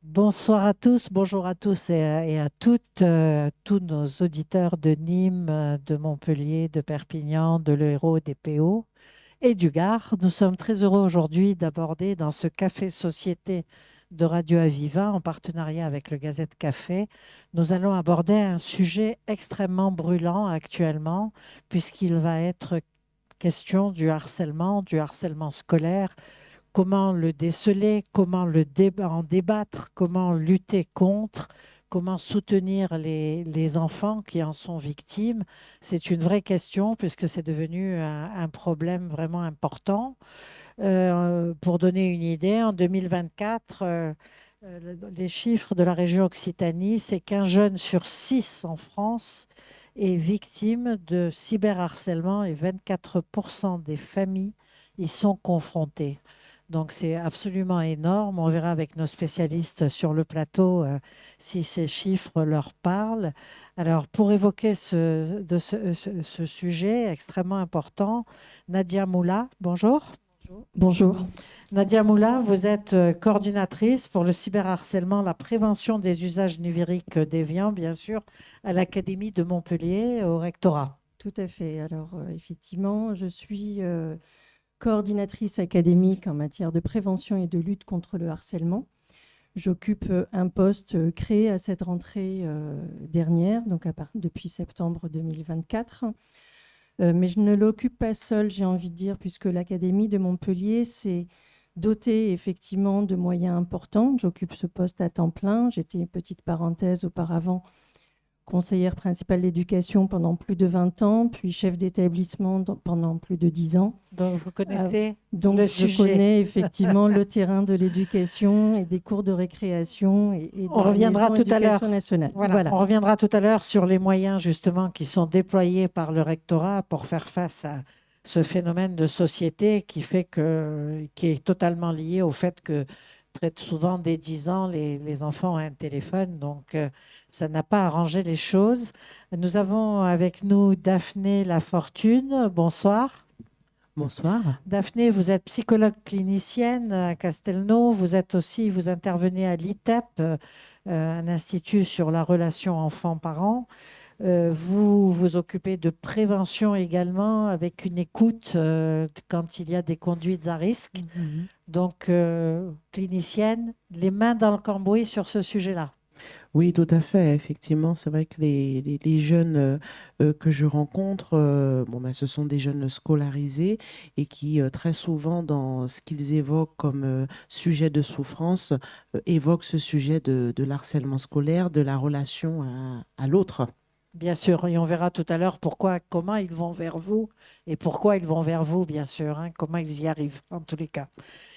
Bonsoir à tous, bonjour à tous et à toutes, tous nos auditeurs de Nîmes, de Montpellier, de Perpignan, de l'Hérault, des PO et du Gard. Nous sommes très heureux aujourd'hui d'aborder dans ce café société de Radio Aviva, en partenariat avec le Gazette Café, nous allons aborder un sujet extrêmement brûlant actuellement, puisqu'il va être question du harcèlement scolaire. Comment le déceler, comment en débattre, comment lutter contre, comment soutenir les enfants qui en sont victimes. C'est une vraie question puisque c'est devenu un problème vraiment important. Pour donner une idée, en 2024, les chiffres de la région Occitanie, c'est qu'un jeune sur six en France est victime de cyberharcèlement et 24% des familles y sont confrontées. Donc c'est absolument énorme. On verra avec nos spécialistes sur le plateau si ces chiffres leur parlent. Alors pour évoquer ce sujet extrêmement important, Nadia Moula, bonjour. Bonjour. Nadia Moula, vous êtes coordinatrice pour le cyberharcèlement, la prévention des usages numériques déviants, bien sûr, à l'Académie de Montpellier, au rectorat. Tout à fait. Alors, effectivement, je suis coordinatrice académique en matière de prévention et de lutte contre le harcèlement. J'occupe un poste créé à cette rentrée dernière, donc depuis septembre 2024. Mais je ne l'occupe pas seule, j'ai envie de dire, puisque l'Académie de Montpellier s'est dotée effectivement de moyens importants. J'occupe ce poste à temps plein. J'étais une petite parenthèse auparavant conseillère principale d'éducation pendant plus de 20 ans, puis chef d'établissement pendant plus de 10 ans. Donc, vous connaissez Donc, le je sujet. connais effectivement le terrain de l'éducation et des cours de récréation et de On la reviendra maison tout à l'heure. éducation nationale. Voilà, on reviendra tout à l'heure sur les moyens justement qui sont déployés par le rectorat pour faire face à ce phénomène de société qui est totalement lié au fait que très souvent, dès 10 ans, les enfants ont un téléphone. Donc, ça n'a pas arrangé les choses. Nous avons avec nous Daphné Lafortune. Bonsoir. Bonsoir. Daphné, vous êtes psychologue clinicienne à Castelnau. Vous intervenez à l'ITEP, un institut sur la relation enfant-parent. Vous vous occupez de prévention également avec une écoute quand il y a des conduites à risque. Donc, clinicienne, les mains dans le cambouis sur ce sujet-là. Oui, tout à fait. Effectivement, c'est vrai que les jeunes que je rencontre, ce sont des jeunes scolarisés et qui, très souvent, dans ce qu'ils évoquent comme sujet de souffrance, évoquent ce sujet de l'harcèlement scolaire, de la relation à l'autre. Bien sûr, et on verra tout à l'heure comment ils vont vers vous et pourquoi ils vont vers vous, bien sûr, hein, comment ils y arrivent, en tous les cas.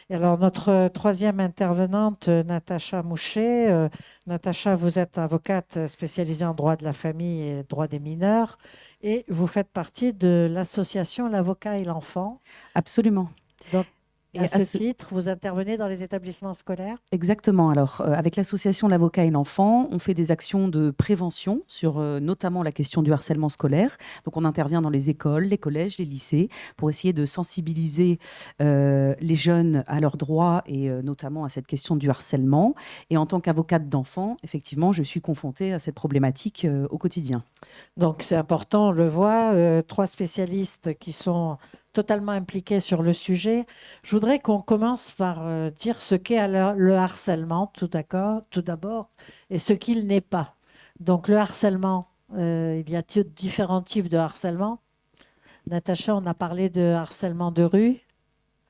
Et alors, notre troisième intervenante, Natacha Mouchet. Natacha, vous êtes avocate spécialisée en droit de la famille et droit des mineurs et vous faites partie de l'association L'Avocat et l'Enfant. Absolument. Donc, Et à ce titre, vous intervenez dans les établissements scolaires? Exactement. Alors, avec l'association L'Avocat et l'Enfant, on fait des actions de prévention sur notamment la question du harcèlement scolaire. Donc, on intervient dans les écoles, les collèges, les lycées pour essayer de sensibiliser les jeunes à leurs droits et notamment à cette question du harcèlement. Et en tant qu'avocate d'enfants, effectivement, je suis confrontée à cette problématique au quotidien. Donc, c'est important, on le voit, trois spécialistes qui sont totalement impliqués sur le sujet. Je voudrais qu'on commence par dire ce qu'est le harcèlement, tout d'abord, et ce qu'il n'est pas. Donc, le harcèlement, il y a différents types de harcèlement. Natacha, on a parlé de harcèlement de rue.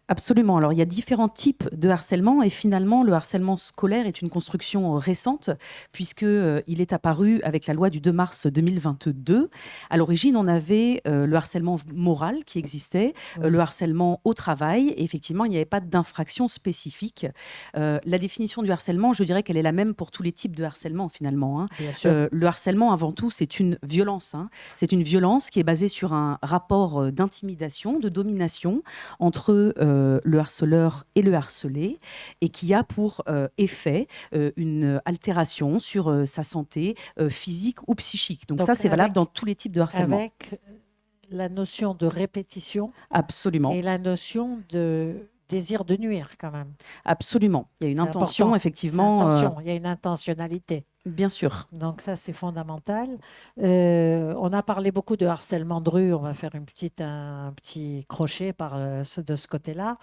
Absolument. Alors, il y a différents types de harcèlement et finalement, le harcèlement scolaire est une construction récente puisque il est apparu avec la loi du 2 mars 2022. À l'origine, on avait le harcèlement moral qui existait, le harcèlement au travail et effectivement, il n'y avait pas d'infraction spécifique. La définition du harcèlement, je dirais qu'elle est la même pour tous les types de harcèlement finalement. Bien sûr. Le harcèlement, avant tout, c'est une violence. C'est une violence qui est basée sur un rapport d'intimidation, de domination entre le harceleur et le harcelé, et qui a pour effet une altération sur sa santé physique ou psychique. Donc ça, c'est valable dans tous les types de harcèlement. Avec la notion de répétition. Absolument. Et la notion désir de nuire quand même. Absolument. Il y a une C'est intention, important. effectivement. C'est intention. Il y a une intentionnalité. Bien sûr. Donc ça, c'est fondamental. On a parlé beaucoup de harcèlement de rue. On va faire un petit crochet de ce côté-là.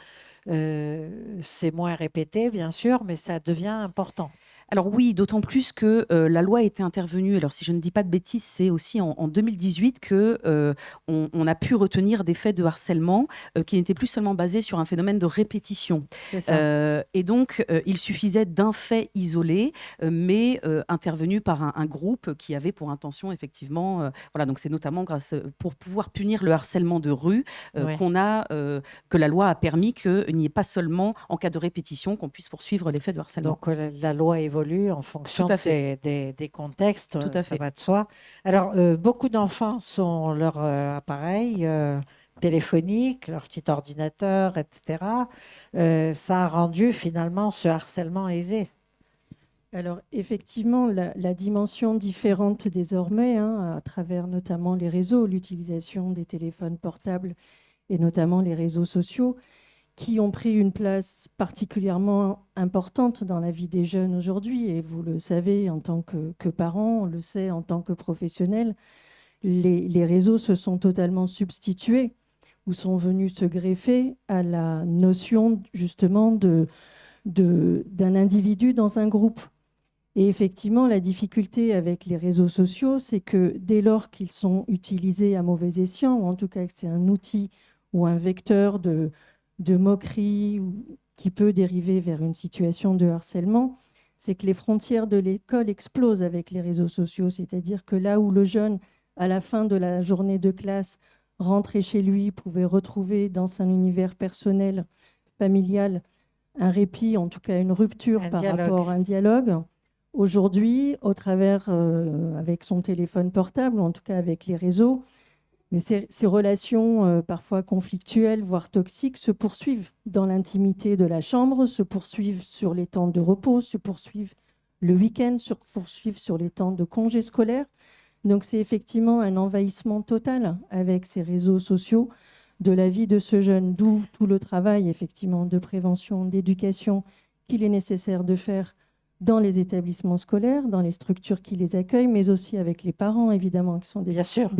C'est moins répété, bien sûr, mais ça devient important. Alors oui, d'autant plus que la loi était intervenue, alors si je ne dis pas de bêtises, c'est aussi en 2018 que on a pu retenir des faits de harcèlement qui n'étaient plus seulement basés sur un phénomène de répétition. C'est ça. Et donc, il suffisait d'un fait isolé, mais intervenu par un groupe qui avait pour intention, effectivement, voilà, donc c'est notamment pour pouvoir punir le harcèlement de rue Ouais. que la loi a permis qu'il n'y ait pas seulement en cas de répétition qu'on puisse poursuivre les faits de harcèlement. Donc la loi évolue en fonction Tout à fait. des contextes, Tout à ça fait. va de soi. Alors, beaucoup d'enfants ont leur appareil téléphonique, leur petit ordinateur, etc. Ça a rendu finalement ce harcèlement aisé. Alors effectivement, la dimension différente désormais, à travers notamment les réseaux, l'utilisation des téléphones portables et notamment les réseaux sociaux, qui ont pris une place particulièrement importante dans la vie des jeunes aujourd'hui. Et vous le savez en tant que parents, on le sait en tant que professionnels, les réseaux se sont totalement substitués ou sont venus se greffer à la notion justement d'un individu dans un groupe. Et effectivement, la difficulté avec les réseaux sociaux, c'est que dès lors qu'ils sont utilisés à mauvais escient, ou en tout cas que c'est un outil ou un vecteur de moquerie qui peut dériver vers une situation de harcèlement, c'est que les frontières de l'école explosent avec les réseaux sociaux. C'est-à-dire que là où le jeune, à la fin de la journée de classe, rentrait chez lui, pouvait retrouver dans son univers personnel, familial, un répit, en tout cas une rupture rapport à un dialogue. Aujourd'hui, au travers, avec son téléphone portable, ou en tout cas avec les réseaux, mais ces relations parfois conflictuelles, voire toxiques, se poursuivent dans l'intimité de la chambre, se poursuivent sur les temps de repos, se poursuivent le week-end, se poursuivent sur les temps de congés scolaires. Donc c'est effectivement un envahissement total avec ces réseaux sociaux de la vie de ce jeune, d'où tout le travail effectivement de prévention, d'éducation qu'il est nécessaire de faire dans les établissements scolaires, dans les structures qui les accueillent, mais aussi avec les parents, évidemment, qui sont des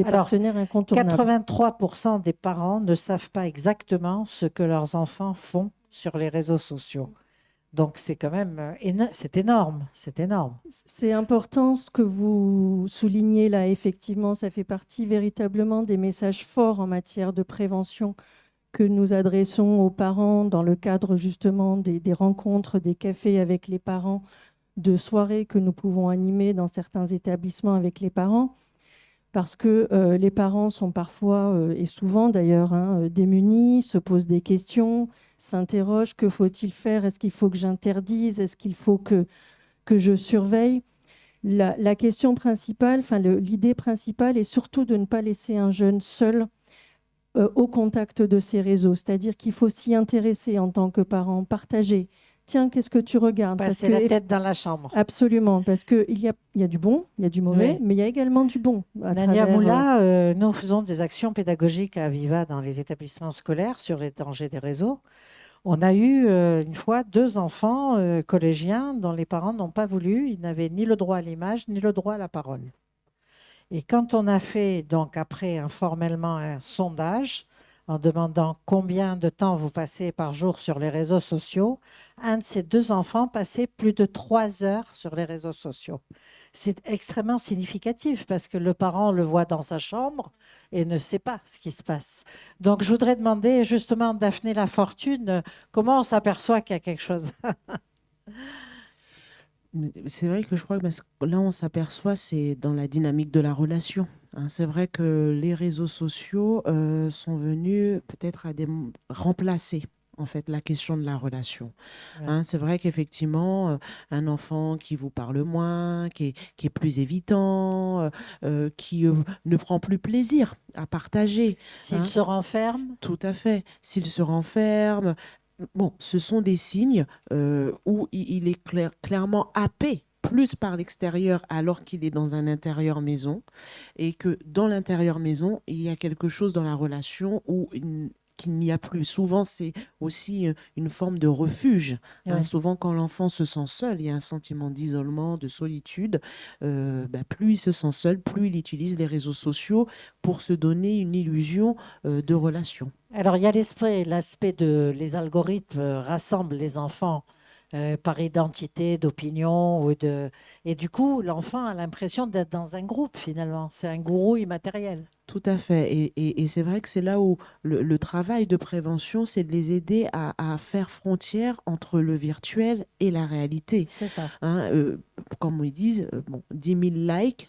partenaires incontournables. 83% des parents ne savent pas exactement ce que leurs enfants font sur les réseaux sociaux. Donc, c'est quand même c'est énorme. C'est énorme. C'est important ce que vous soulignez là. Effectivement, ça fait partie véritablement des messages forts en matière de prévention que nous adressons aux parents dans le cadre justement des rencontres, des cafés avec les parents, de soirées que nous pouvons animer dans certains établissements avec les parents, parce que les parents sont parfois, et souvent d'ailleurs, démunis, se posent des questions, s'interrogent, que faut-il faire? Est-ce qu'il faut que j'interdise? Est-ce qu'il faut que je surveille? La question principale, l'idée principale est surtout de ne pas laisser un jeune seul au contact de ces réseaux. C'est-à-dire qu'il faut s'y intéresser en tant que parent, partager. Tiens, qu'est-ce que tu regardes? Passer la tête dans la chambre. Absolument, parce qu'il y a du bon, il y a du mauvais, Oui. Mais il y a également du bon. Nadia Moula, nous faisons des actions pédagogiques à Aviva dans les établissements scolaires sur les dangers des réseaux. On a eu une fois 2 enfants collégiens dont les parents n'ont pas voulu. Ils n'avaient ni le droit à l'image, ni le droit à la parole. Et quand on a fait, donc après, informellement un sondage en demandant combien de temps vous passez par jour sur les réseaux sociaux, un de ces 2 enfants passait plus de 3 heures sur les réseaux sociaux. C'est extrêmement significatif parce que le parent le voit dans sa chambre et ne sait pas ce qui se passe. Donc, je voudrais demander justement à Daphné Lafortune, comment on s'aperçoit qu'il y a quelque chose? C'est vrai que je crois que là, on s'aperçoit, c'est dans la dynamique de la relation. C'est vrai que les réseaux sociaux sont venus peut-être remplacer en fait la question de la relation. Ouais. C'est vrai qu'effectivement, un enfant qui vous parle moins, qui est plus évitant, qui ne prend plus plaisir à partager. S'il se renferme? Tout à fait. S'il se renferme. Bon, ce sont des signes où il est clairement happé plus par l'extérieur alors qu'il est dans un intérieur maison, et que dans l'intérieur maison, il y a quelque chose dans la relation où qu'il n'y a plus. Souvent, c'est aussi une forme de refuge. Hein. Ouais. Souvent, quand l'enfant se sent seul, il y a un sentiment d'isolement, de solitude. Plus il se sent seul, plus il utilise les réseaux sociaux pour se donner une illusion de relation. Alors, il y a l'aspect de les algorithmes rassemblent les enfants par identité, d'opinion et du coup, l'enfant a l'impression d'être dans un groupe finalement. C'est un gourou immatériel. Tout à fait. Et c'est vrai que c'est là où le travail de prévention, c'est de les aider à faire frontière entre le virtuel et la réalité. C'est ça. Hein, comme ils disent, 10 000 likes,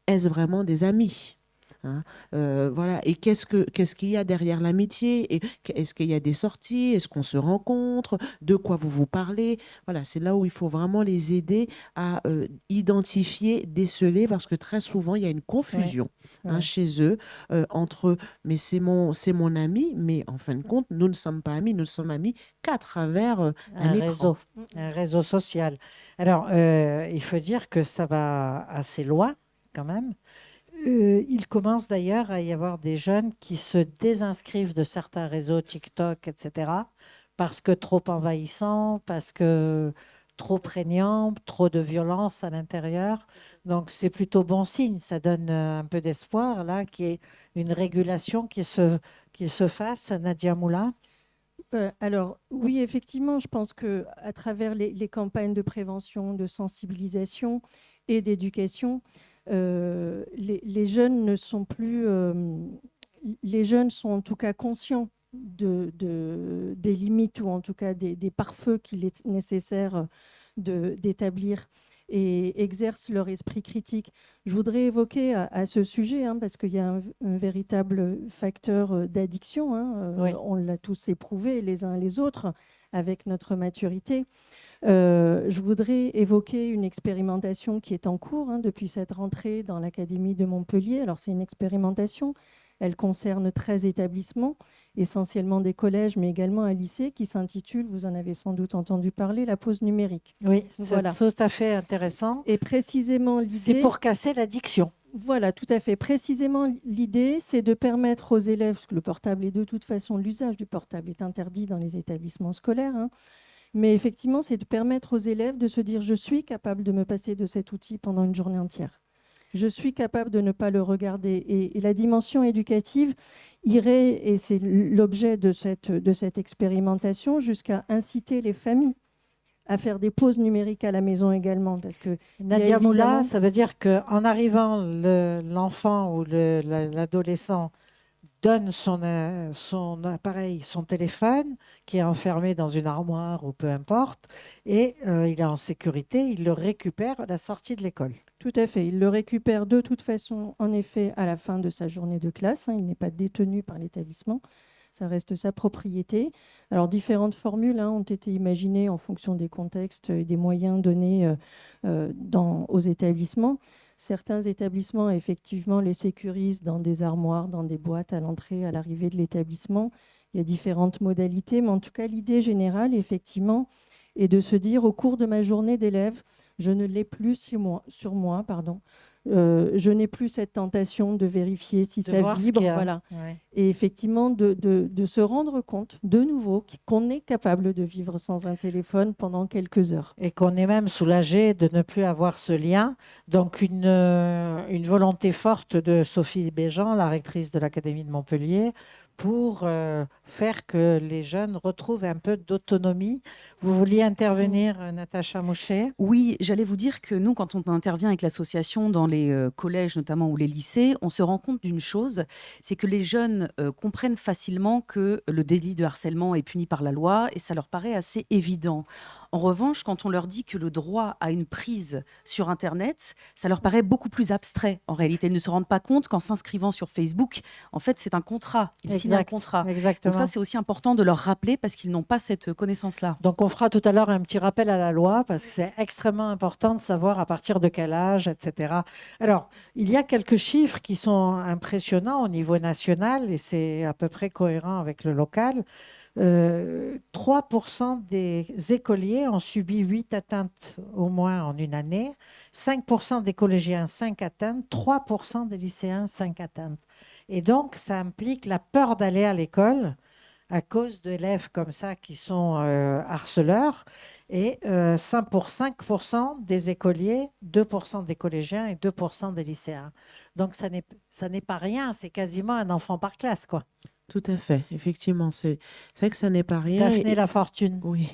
est-ce vraiment des amis? Hein, voilà. Et qu'est-ce qu'il y a derrière l'amitié? Et est-ce qu'il y a des sorties? Est-ce qu'on se rencontre? De quoi vous parlez? Voilà, c'est là où il faut vraiment les aider à identifier, déceler, parce que très souvent, il y a une confusion Ouais. chez eux entre mais c'est mon ami, mais en fin de compte, nous ne sommes pas amis, nous ne sommes amis qu'à travers un écran. Un réseau social. Alors, il faut dire que ça va assez loin quand même. Il commence d'ailleurs à y avoir des jeunes qui se désinscrivent de certains réseaux TikTok, etc., parce que trop envahissants, parce que trop prégnants, trop de violence à l'intérieur. Donc c'est plutôt bon signe, ça donne un peu d'espoir là, qu'il y ait une régulation qui se fasse, Nadia Moula. Alors oui, effectivement, je pense que à travers les campagnes de prévention, de sensibilisation et d'éducation, les jeunes ne sont plus, les jeunes sont en tout cas conscients des limites ou en tout cas des pare-feux qu'il est nécessaire d'établir et exercent leur esprit critique. Je voudrais évoquer à ce sujet, parce qu'il y a un véritable facteur d'addiction. Oui. On l'a tous éprouvé les uns les autres avec notre maturité. Je voudrais évoquer une expérimentation qui est en cours depuis cette rentrée dans l'Académie de Montpellier. Alors, c'est une expérimentation. Elle concerne 13 établissements, essentiellement des collèges, mais également un lycée, qui s'intitule, vous en avez sans doute entendu parler, la pause numérique. Oui, Voilà. c'est tout à fait intéressant. Et précisément, l'idée... C'est pour casser l'addiction. Voilà, tout à fait. Précisément, l'idée, c'est de permettre aux élèves, parce que le portable est de toute façon, l'usage du portable est interdit dans les établissements scolaires, mais effectivement, c'est de permettre aux élèves de se dire « je suis capable de me passer de cet outil pendant une journée entière ». Je suis capable de ne pas le regarder. Et la dimension éducative irait, et c'est l'objet de cette expérimentation, jusqu'à inciter les familles à faire des pauses numériques à la maison également. Parce que Nadia Moula, ça veut dire qu'en arrivant, l'enfant ou l'adolescent donne son appareil, son téléphone, qui est enfermé dans une armoire ou peu importe, et il est en sécurité, il le récupère à la sortie de l'école. Tout à fait. Il le récupère de toute façon, en effet, à la fin de sa journée de classe. Il n'est pas détenu par l'établissement. Ça reste sa propriété. Alors, différentes formules ont été imaginées en fonction des contextes et des moyens donnés aux établissements. Certains établissements, effectivement, les sécurisent dans des armoires, dans des boîtes à l'entrée, à l'arrivée de l'établissement. Il y a différentes modalités, mais en tout cas, l'idée générale, effectivement, est de se dire, au cours de ma journée d'élève, je ne l'ai plus sur moi. Je n'ai plus cette tentation de vérifier si ça vibre. Voilà. Ouais. Et effectivement, de se rendre compte de nouveau qu'on est capable de vivre sans un téléphone pendant quelques heures. Et qu'on est même soulagé de ne plus avoir ce lien. Donc une volonté forte de Sophie Béjean, la rectrice de l'Académie de Montpellier, pour faire que les jeunes retrouvent un peu d'autonomie. Vous vouliez intervenir, Natacha Mouchet? Oui, j'allais vous dire que nous, quand on intervient avec l'association dans les collèges notamment ou les lycées, on se rend compte d'une chose, c'est que les jeunes comprennent facilement que le délit de harcèlement est puni par la loi et ça leur paraît assez évident. En revanche, quand on leur dit que le droit à une prise sur Internet, ça leur paraît beaucoup plus abstrait. En réalité, ils ne se rendent pas compte qu'en s'inscrivant sur Facebook, en fait, c'est un contrat. Ils signent un contrat. Exactement. Donc ça, c'est aussi important de leur rappeler parce qu'ils n'ont pas cette connaissance-là. Donc, on fera tout à l'heure un petit rappel à la loi parce que c'est extrêmement important de savoir à partir de quel âge, etc. Alors, il y a quelques chiffres qui sont impressionnants au niveau national et c'est à peu près cohérent avec le local. 3% des écoliers ont subi 8 atteintes au moins en une année, 5% des collégiens 5 atteintes, 3% des lycéens 5 atteintes. Et donc, ça implique la peur d'aller à l'école à cause d'élèves comme ça qui sont harceleurs, et 5% des écoliers, 2% des collégiens et 2% des lycéens. Donc ça n'est pas rien, c'est quasiment un enfant par classe, quoi. Tout à fait, effectivement, c'est vrai que ça n'est pas rien. Daphné La Fortune. Oui,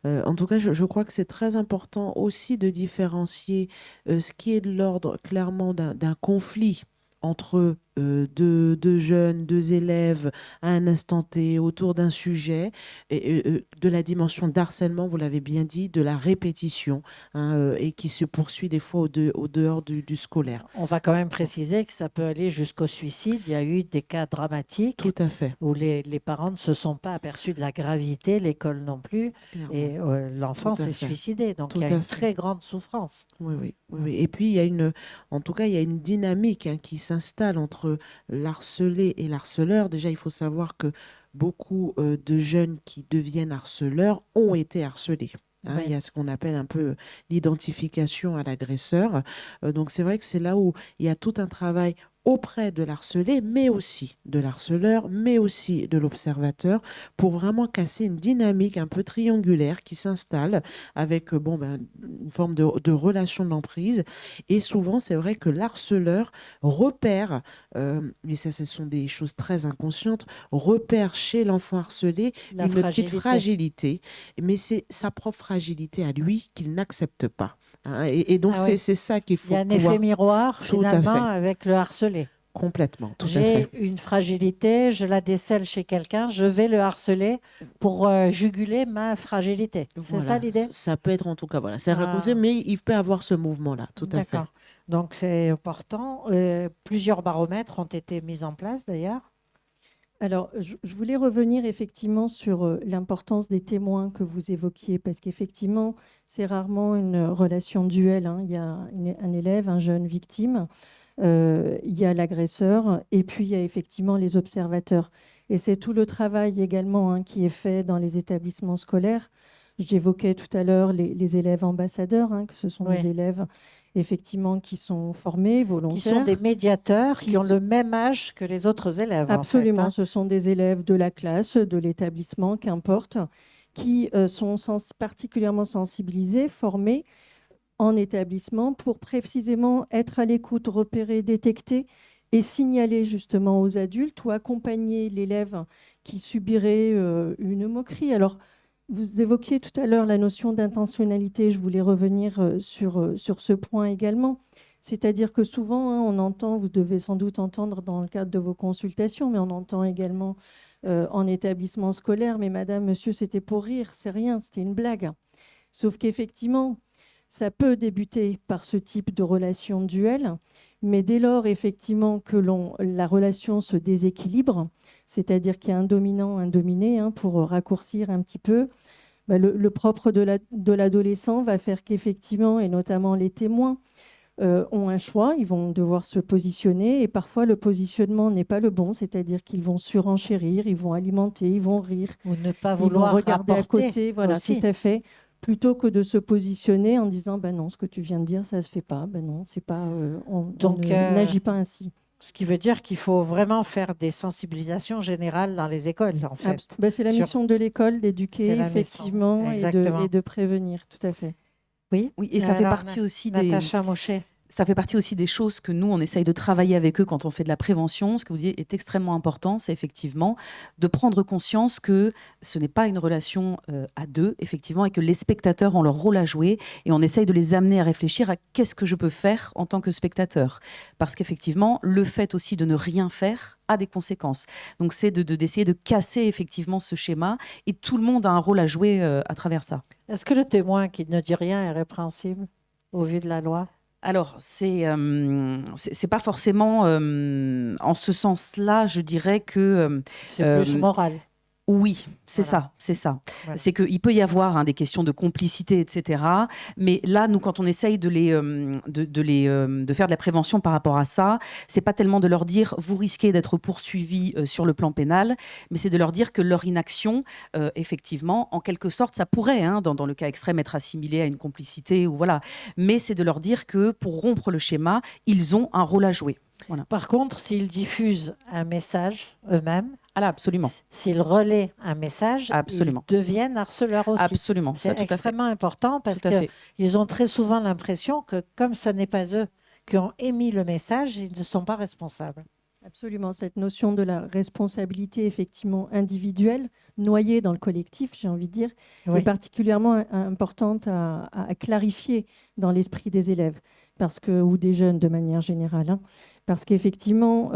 en tout cas, je crois que c'est très important aussi de différencier ce qui est de l'ordre clairement d'un conflit entre deux jeunes, deux élèves à un instant T autour d'un sujet, et de la dimension d'harcèlement, vous l'avez bien dit, de la répétition, hein, et qui se poursuit des fois au dehors du scolaire. On va quand même préciser que ça peut aller jusqu'au suicide. Il y a eu des cas dramatiques Tout à fait. où les parents ne se sont pas aperçus de la gravité, l'école non plus, Clairement. et l'enfant Tout à s'est fait. suicidé. Donc Tout il y a à une fait. très grande souffrance. Oui, oui, oui, oui. Et puis, en tout cas, il y a une dynamique, hein, qui s'installe entre l'harcelé et l'harceleur. Déjà, il faut savoir que beaucoup de jeunes qui deviennent harceleurs ont été harcelés. Hein. Oui. Il y a ce qu'on appelle un peu l'identification à l'agresseur. Donc, c'est vrai que c'est là où il y a tout un travail auprès de l'harcelé, mais aussi de l'harceleur, mais aussi de l'observateur, pour vraiment casser une dynamique un peu triangulaire qui s'installe avec une forme de relation d'emprise. Et souvent, c'est vrai que l'harceleur repère, et ça, ce sont des choses très inconscientes, repère chez l'enfant harcelé La une petite fragilité. fragilité, mais c'est sa propre fragilité à lui qu'il n'accepte pas. Hein. Et donc, Ah oui. c'est ça qu'il Il y faut a un pouvoir... effet miroir Tout à finalement fait. avec le harcelé. Complètement, tout à J'ai fait. une fragilité, je la décèle chez quelqu'un, je vais le harceler pour juguler ma fragilité. C'est Voilà. ça l'idée? Ça peut être en tout cas, voilà, c'est Ah. raccourci, mais il peut avoir ce mouvement-là, tout à fait. D'accord. Donc c'est important. Plusieurs baromètres ont été mis en place d'ailleurs. Alors, je voulais revenir effectivement sur l'importance des témoins que vous évoquiez, parce qu'effectivement, c'est rarement une relation duel, hein. Il y a un élève, un jeune victime, il y a l'agresseur, et puis il y a effectivement les observateurs. Et c'est tout le travail également, hein, qui est fait dans les établissements scolaires. J'évoquais tout à l'heure les élèves ambassadeurs, hein, que ce sont Oui. des élèves effectivement qui sont formés, volontaires. Qui sont des médiateurs, qui ont Qui- le même âge que les autres élèves. Absolument, En fait, hein. ce sont des élèves de la classe, de l'établissement, qu'importe, qui sont particulièrement sensibilisés, formés en établissement pour précisément être à l'écoute, repérer, détecter et signaler justement aux adultes ou accompagner l'élève qui subirait une moquerie. Alors, vous évoquiez tout à l'heure la notion d'intentionnalité. Je voulais revenir sur ce point également. C'est-à-dire que souvent, hein, on entend, vous devez sans doute entendre dans le cadre de vos consultations, mais on entend également en établissement scolaire, mais madame, monsieur, c'était pour rire, c'est rien, c'était une blague. Sauf qu'effectivement, ça peut débuter par ce type de relation duel, mais dès lors, effectivement, que la relation se déséquilibre, c'est-à-dire qu'il y a un dominant, un dominé, hein, pour raccourcir un petit peu, le propre de l'adolescent va faire qu'effectivement, et notamment les témoins, ont un choix, ils vont devoir se positionner, et parfois le positionnement n'est pas le bon, c'est-à-dire qu'ils vont surenchérir, ils vont alimenter, ils vont rire, Ou ne pas ils vont vouloir regarder à rapporter côté, voilà, aussi. tout à fait, plutôt que de se positionner en disant ben non, ce que tu viens de dire, ça se fait pas, ben non, c'est pas, on Donc, n'agit pas ainsi. Ce qui veut dire qu'il faut vraiment faire des sensibilisations générales dans les écoles, en fait. C'est la Sur- mission de l'école d'éduquer, C'est la mission, effectivement, exactement. et de prévenir, tout à fait. Oui, Oui, et ça fait partie aussi des... Natacha Mochet. Ça fait partie aussi des choses que nous, on essaye de travailler avec eux quand on fait de la prévention. Ce que vous dites est extrêmement important, c'est effectivement de prendre conscience que ce n'est pas une relation à deux, effectivement, et que les spectateurs ont leur rôle à jouer. Et on essaye de les amener à réfléchir à qu'est-ce que je peux faire en tant que spectateur. Parce qu'effectivement, le fait aussi de ne rien faire a des conséquences. Donc c'est d'essayer de casser effectivement ce schéma. Et tout le monde a un rôle à jouer à travers ça. Est-ce que le témoin qui ne dit rien est répréhensible au vu de la loi? Alors, c'est pas forcément en ce sens-là, je dirais que C'est plus moral. oui, c'est Voilà. ça, c'est ça. Voilà. C'est qu'il peut y avoir, hein, des questions de complicité, etc. Mais là, nous, quand on essaye de faire de la prévention par rapport à ça, c'est pas tellement de leur dire vous risquez d'être poursuivis sur le plan pénal, mais c'est de leur dire que leur inaction, effectivement, en quelque sorte, ça pourrait, hein, dans le cas extrême, être assimilé à une complicité ou voilà. Mais c'est de leur dire que pour rompre le schéma, ils ont un rôle à jouer. Voilà. Par contre, s'ils diffusent un message eux-mêmes, Ah là, absolument. S'ils relaient un message, Absolument. ils deviennent harceleurs aussi. Absolument. Ça, C'est tout à fait. extrêmement important parce Tout à fait. qu'ils ont très souvent l'impression que comme ce n'est pas eux qui ont émis le message, ils ne sont pas responsables. Absolument, cette notion de la responsabilité effectivement individuelle, noyée dans le collectif, j'ai envie de dire, Oui. est particulièrement importante à clarifier dans l'esprit des élèves ou des jeunes de manière générale. Hein, parce qu'effectivement,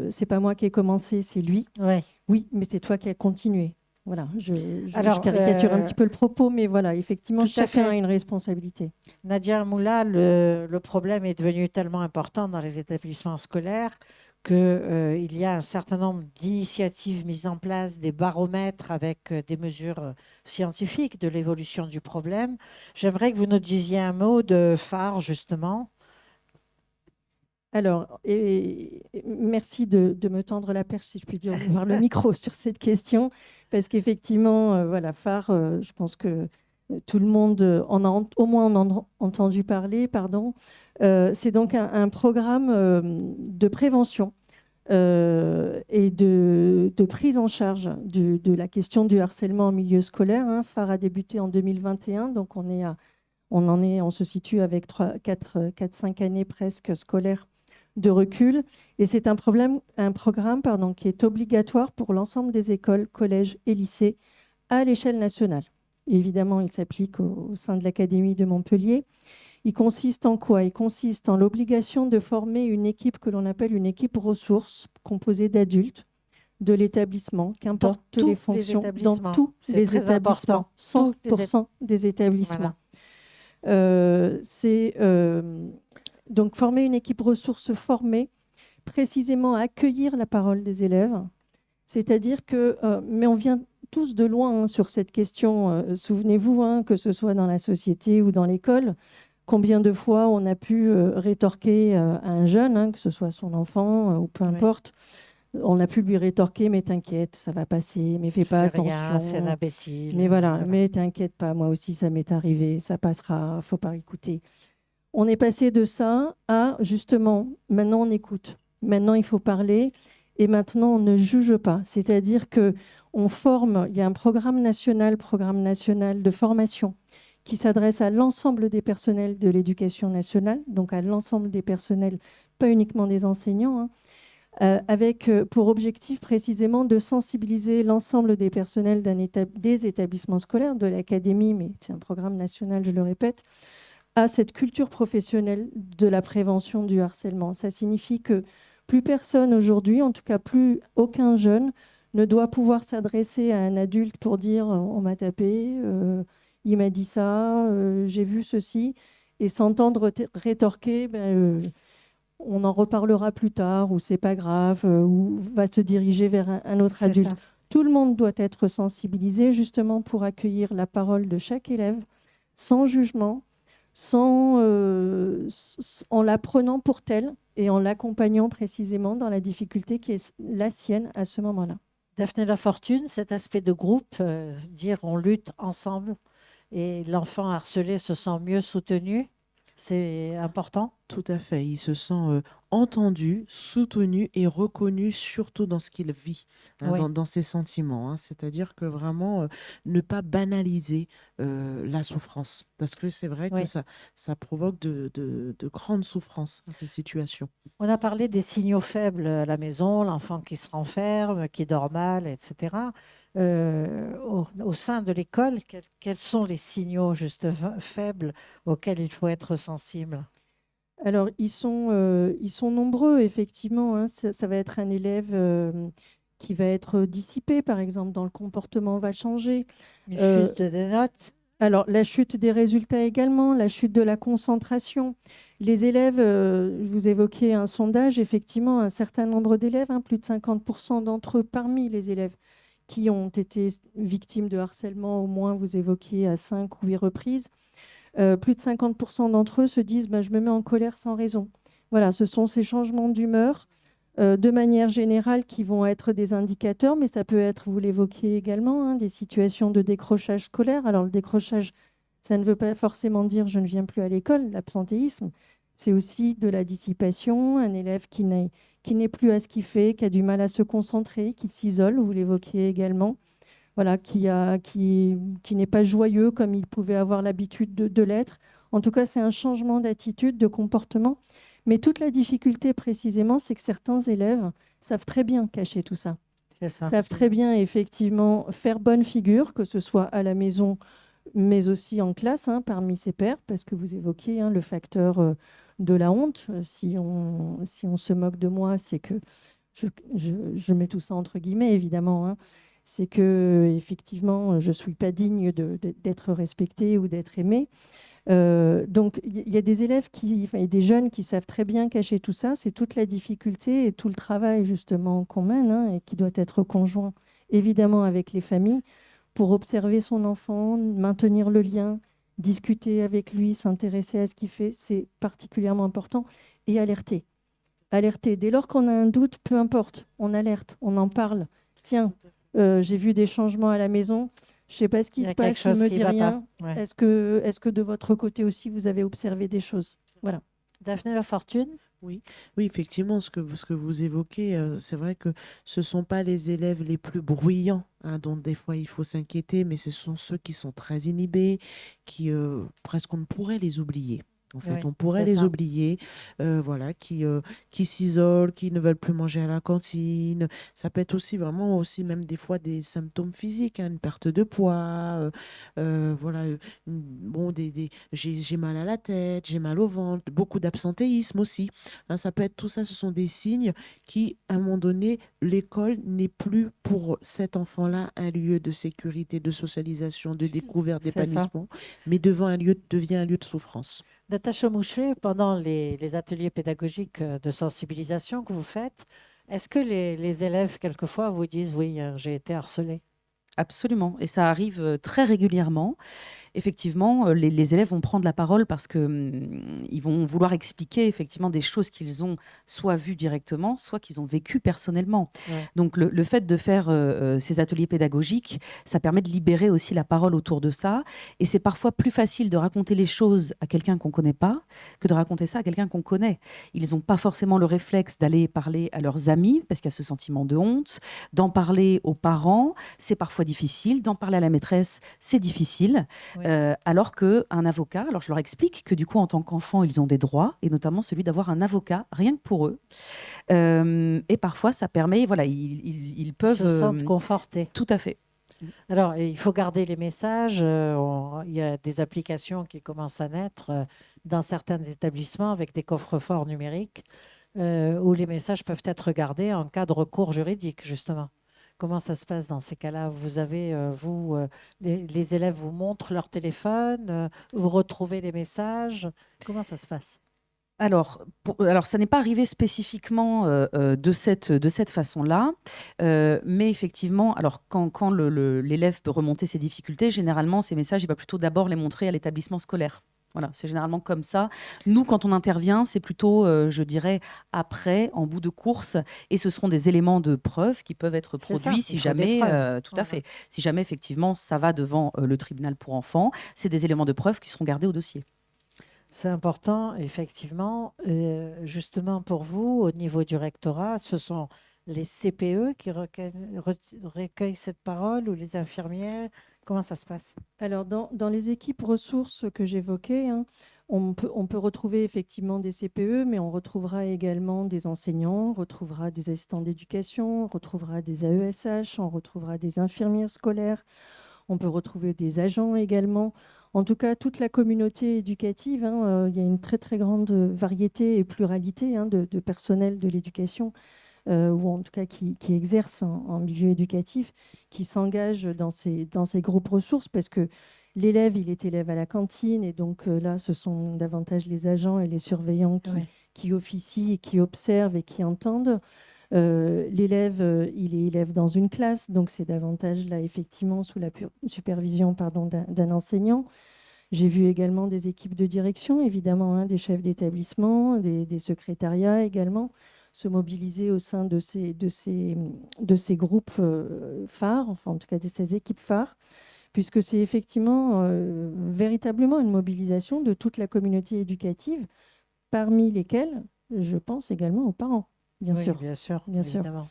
c'est pas moi qui ai commencé, c'est lui. Oui. Oui, mais c'est toi qui as continué. Voilà, je Alors, caricature un petit peu le propos, mais voilà, effectivement, tout à chacun fait. a une responsabilité. Nadia Moula, le problème est devenu tellement important dans les établissements scolaires qu'il y a un certain nombre d'initiatives mises en place, des baromètres avec des mesures scientifiques de l'évolution du problème. J'aimerais que vous nous disiez un mot de phare, justement. Alors, merci de me tendre la perche, si je puis dire, voir le micro sur cette question, parce qu'effectivement, voilà, phare, je pense que tout le monde en a au moins entendu parler, pardon. C'est donc un programme de prévention et de prise en charge de la question du harcèlement en milieu scolaire. Hein. phare a débuté en 2021, donc on se situe avec 4-5 années presque scolaires de recul. Et c'est un programme qui est obligatoire pour l'ensemble des écoles, collèges et lycées à l'échelle nationale. Et évidemment, il s'applique au sein de l'Académie de Montpellier. Il consiste en quoi? Il consiste en l'obligation de former une équipe que l'on appelle une équipe ressources, composée d'adultes de l'établissement, qu'importe les fonctions, dans tous les établissements, 100% des établissements. Voilà. Donc, former une équipe ressources formée, précisément à accueillir la parole des élèves. C'est-à-dire que, mais on vient tous de loin hein, sur cette question. Souvenez-vous, hein, que ce soit dans la société ou dans l'école, combien de fois on a pu rétorquer à un jeune, hein, que ce soit son enfant ou peu importe, on a pu lui rétorquer, mais t'inquiète, ça va passer, mais fais pas attention. C'est un imbécile. Mais voilà, mais t'inquiète pas, moi aussi ça m'est arrivé, ça passera, faut pas écouter. On est passé de ça à, justement, maintenant on écoute. Maintenant, il faut parler et maintenant, on ne juge pas. C'est-à-dire qu'on forme, il y a un programme national de formation qui s'adresse à l'ensemble des personnels de l'éducation nationale, donc à l'ensemble des personnels, pas uniquement des enseignants, hein, avec pour objectif précisément de sensibiliser l'ensemble des personnels des établissements scolaires, de l'académie, mais c'est un programme national, je le répète, à cette culture professionnelle de la prévention du harcèlement. Ça signifie que plus personne aujourd'hui, en tout cas plus aucun jeune, ne doit pouvoir s'adresser à un adulte pour dire « on m'a tapé, il m'a dit ça, j'ai vu ceci », et s'entendre rétorquer on en reparlera plus tard, ou c'est pas grave, ou va se diriger vers un autre adulte. Ça. Tout le monde doit être sensibilisé justement pour accueillir la parole de chaque élève, sans jugement, en la prenant pour telle et en l'accompagnant précisément dans la difficulté qui est la sienne à ce moment-là. Daphné Lafortune, cet aspect de groupe, dire on lutte ensemble et l'enfant harcelé se sent mieux soutenu, c'est important. Tout à fait. Il se sent entendu, soutenu et reconnu, surtout dans ce qu'il vit, hein, Oui. dans ses sentiments. Hein. C'est-à-dire que vraiment, ne pas banaliser la souffrance. Parce que c'est vrai que ça provoque de grandes souffrances, ces situations. On a parlé des signaux faibles à la maison, l'enfant qui se renferme, qui dort mal, etc. Au sein de l'école, quels sont les signaux juste faibles auxquels il faut être sensible? Alors, ils sont nombreux, effectivement. Hein. Ça va être un élève qui va être dissipé, par exemple, dans le comportement va changer. Une chute des notes. Alors, la chute des résultats également, la chute de la concentration. Les élèves, vous évoquiez un sondage, effectivement, un certain nombre d'élèves, hein, plus de 50% d'entre eux, parmi les élèves qui ont été victimes de harcèlement, au moins vous évoquiez à 5 ou 8 reprises, plus de 50% d'entre eux se disent je me mets en colère sans raison. Voilà, ce sont ces changements d'humeur de manière générale qui vont être des indicateurs, mais ça peut être, vous l'évoquiez également, hein, des situations de décrochage scolaire. Alors le décrochage, ça ne veut pas forcément dire je ne viens plus à l'école, l'absentéisme. C'est aussi de la dissipation, un élève qui n'est plus à ce qu'il fait, qui a du mal à se concentrer, qui s'isole, vous l'évoquiez également, voilà, qui n'est pas joyeux comme il pouvait avoir l'habitude de l'être. En tout cas, c'est un changement d'attitude, de comportement. Mais toute la difficulté, précisément, c'est que certains élèves savent très bien cacher tout ça. C'est ça. Savent très bien, effectivement, faire bonne figure, que ce soit à la maison, mais aussi en classe, parmi ses pairs, parce que vous évoquiez le facteur de la honte. Si on se moque de moi, c'est que, je mets tout ça entre guillemets, évidemment, c'est que effectivement, je ne suis pas digne d'être respectée ou d'être aimée. Donc, il y a des élèves et des jeunes qui savent très bien cacher tout ça. C'est toute la difficulté et tout le travail justement qu'on mène et qui doit être conjoint, évidemment, avec les familles pour observer son enfant, maintenir le lien, discuter avec lui, s'intéresser à ce qu'il fait. C'est particulièrement important. Et alerter. Alerter. Dès lors qu'on a un doute, peu importe, on alerte, on en parle. Tiens, j'ai vu des changements à la maison. Je ne sais pas ce qui se passe, il ne me dit rien. Ouais. Est-ce que de votre côté aussi, vous avez observé des choses? Voilà. Daphné La Fortune? Oui, effectivement, ce que vous évoquez, c'est vrai que ce ne sont pas les élèves les plus bruyants, dont des fois il faut s'inquiéter, mais ce sont ceux qui sont très inhibés, qui presque on pourrait les oublier. En fait, Oui, on pourrait les oublier, voilà, qui s'isolent, qui ne veulent plus manger à la cantine. Ça peut être vraiment même des fois des symptômes physiques, une perte de poids, voilà, bon, j'ai mal à la tête, j'ai mal au ventre, beaucoup d'absentéisme aussi. Ça peut être tout ça, ce sont des signes qui, à un moment donné, l'école n'est plus pour cet enfant-là un lieu de sécurité, de socialisation, de découverte, d'épanouissement, mais devient un lieu de souffrance. Natacha Mouchet, pendant les ateliers pédagogiques de sensibilisation que vous faites, est-ce que les élèves, quelquefois, vous disent « oui, j'ai été harcelée » ? Absolument, et ça arrive très régulièrement. Effectivement, les élèves vont prendre la parole parce qu'ils vont vouloir expliquer effectivement des choses qu'ils ont soit vues directement, soit qu'ils ont vécues personnellement. Ouais. Donc le fait de faire ces ateliers pédagogiques, ça permet de libérer aussi la parole autour de ça. Et c'est parfois plus facile de raconter les choses à quelqu'un qu'on ne connaît pas que de raconter ça à quelqu'un qu'on connaît. Ils n'ont pas forcément le réflexe d'aller parler à leurs amis parce qu'il y a ce sentiment de honte, d'en parler aux parents, c'est parfois difficile, d'en parler à la maîtresse, c'est difficile. Ouais. Alors qu'un avocat, alors je leur explique que du coup, en tant qu'enfant, ils ont des droits, et notamment celui d'avoir un avocat, rien que pour eux. Et parfois, ça permet, voilà, ils peuvent... Ils se sentent confortés. Tout à fait. Alors, il faut garder les messages. Il y a des applications qui commencent à naître dans certains établissements avec des coffres-forts numériques où les messages peuvent être gardés en cas de recours juridique, justement. Comment ça se passe dans ces cas-là? Vous avez, les élèves vous montrent leur téléphone, vous retrouvez les messages. Comment ça se passe? Alors, ça n'est pas arrivé spécifiquement de cette façon-là, mais effectivement, alors quand l'élève peut remonter ses difficultés, généralement, ces messages, il va plutôt d'abord les montrer à l'établissement scolaire. Voilà, c'est généralement comme ça. Nous, quand on intervient, c'est plutôt, je dirais, après, en bout de course, et ce seront des éléments de preuve qui peuvent être produits si jamais, tout à fait, si jamais effectivement ça va devant le tribunal pour enfants, c'est des éléments de preuve qui seront gardés au dossier. C'est important, effectivement. Justement, pour vous, au niveau du rectorat, ce sont les CPE qui recueillent cette parole ou les infirmières? Comment ça se passe? Alors, dans les équipes ressources que j'évoquais, on peut retrouver effectivement des CPE, mais on retrouvera également des enseignants, on retrouvera des assistants d'éducation, on retrouvera des AESH, on retrouvera des infirmières scolaires, on peut retrouver des agents également. En tout cas, toute la communauté éducative, il y a une très, très grande variété et pluralité de personnel de l'éducation, ou en tout cas qui exercent en milieu éducatif, qui s'engagent dans ces groupes ressources, parce que l'élève, il est élève à la cantine, et donc là, ce sont davantage les agents et les surveillants qui officient et qui observent et qui entendent. L'élève, il est élève dans une classe, donc c'est davantage là, effectivement, sous la supervision d'un enseignant. J'ai vu également des équipes de direction, évidemment, des chefs d'établissement, des secrétariats également, se mobiliser au sein de ces groupes phares, enfin en tout cas de ces équipes phares, puisque c'est effectivement véritablement une mobilisation de toute la communauté éducative parmi lesquels je pense également aux parents, bien Oui, sûr. bien sûr, Bien sûr. évidemment.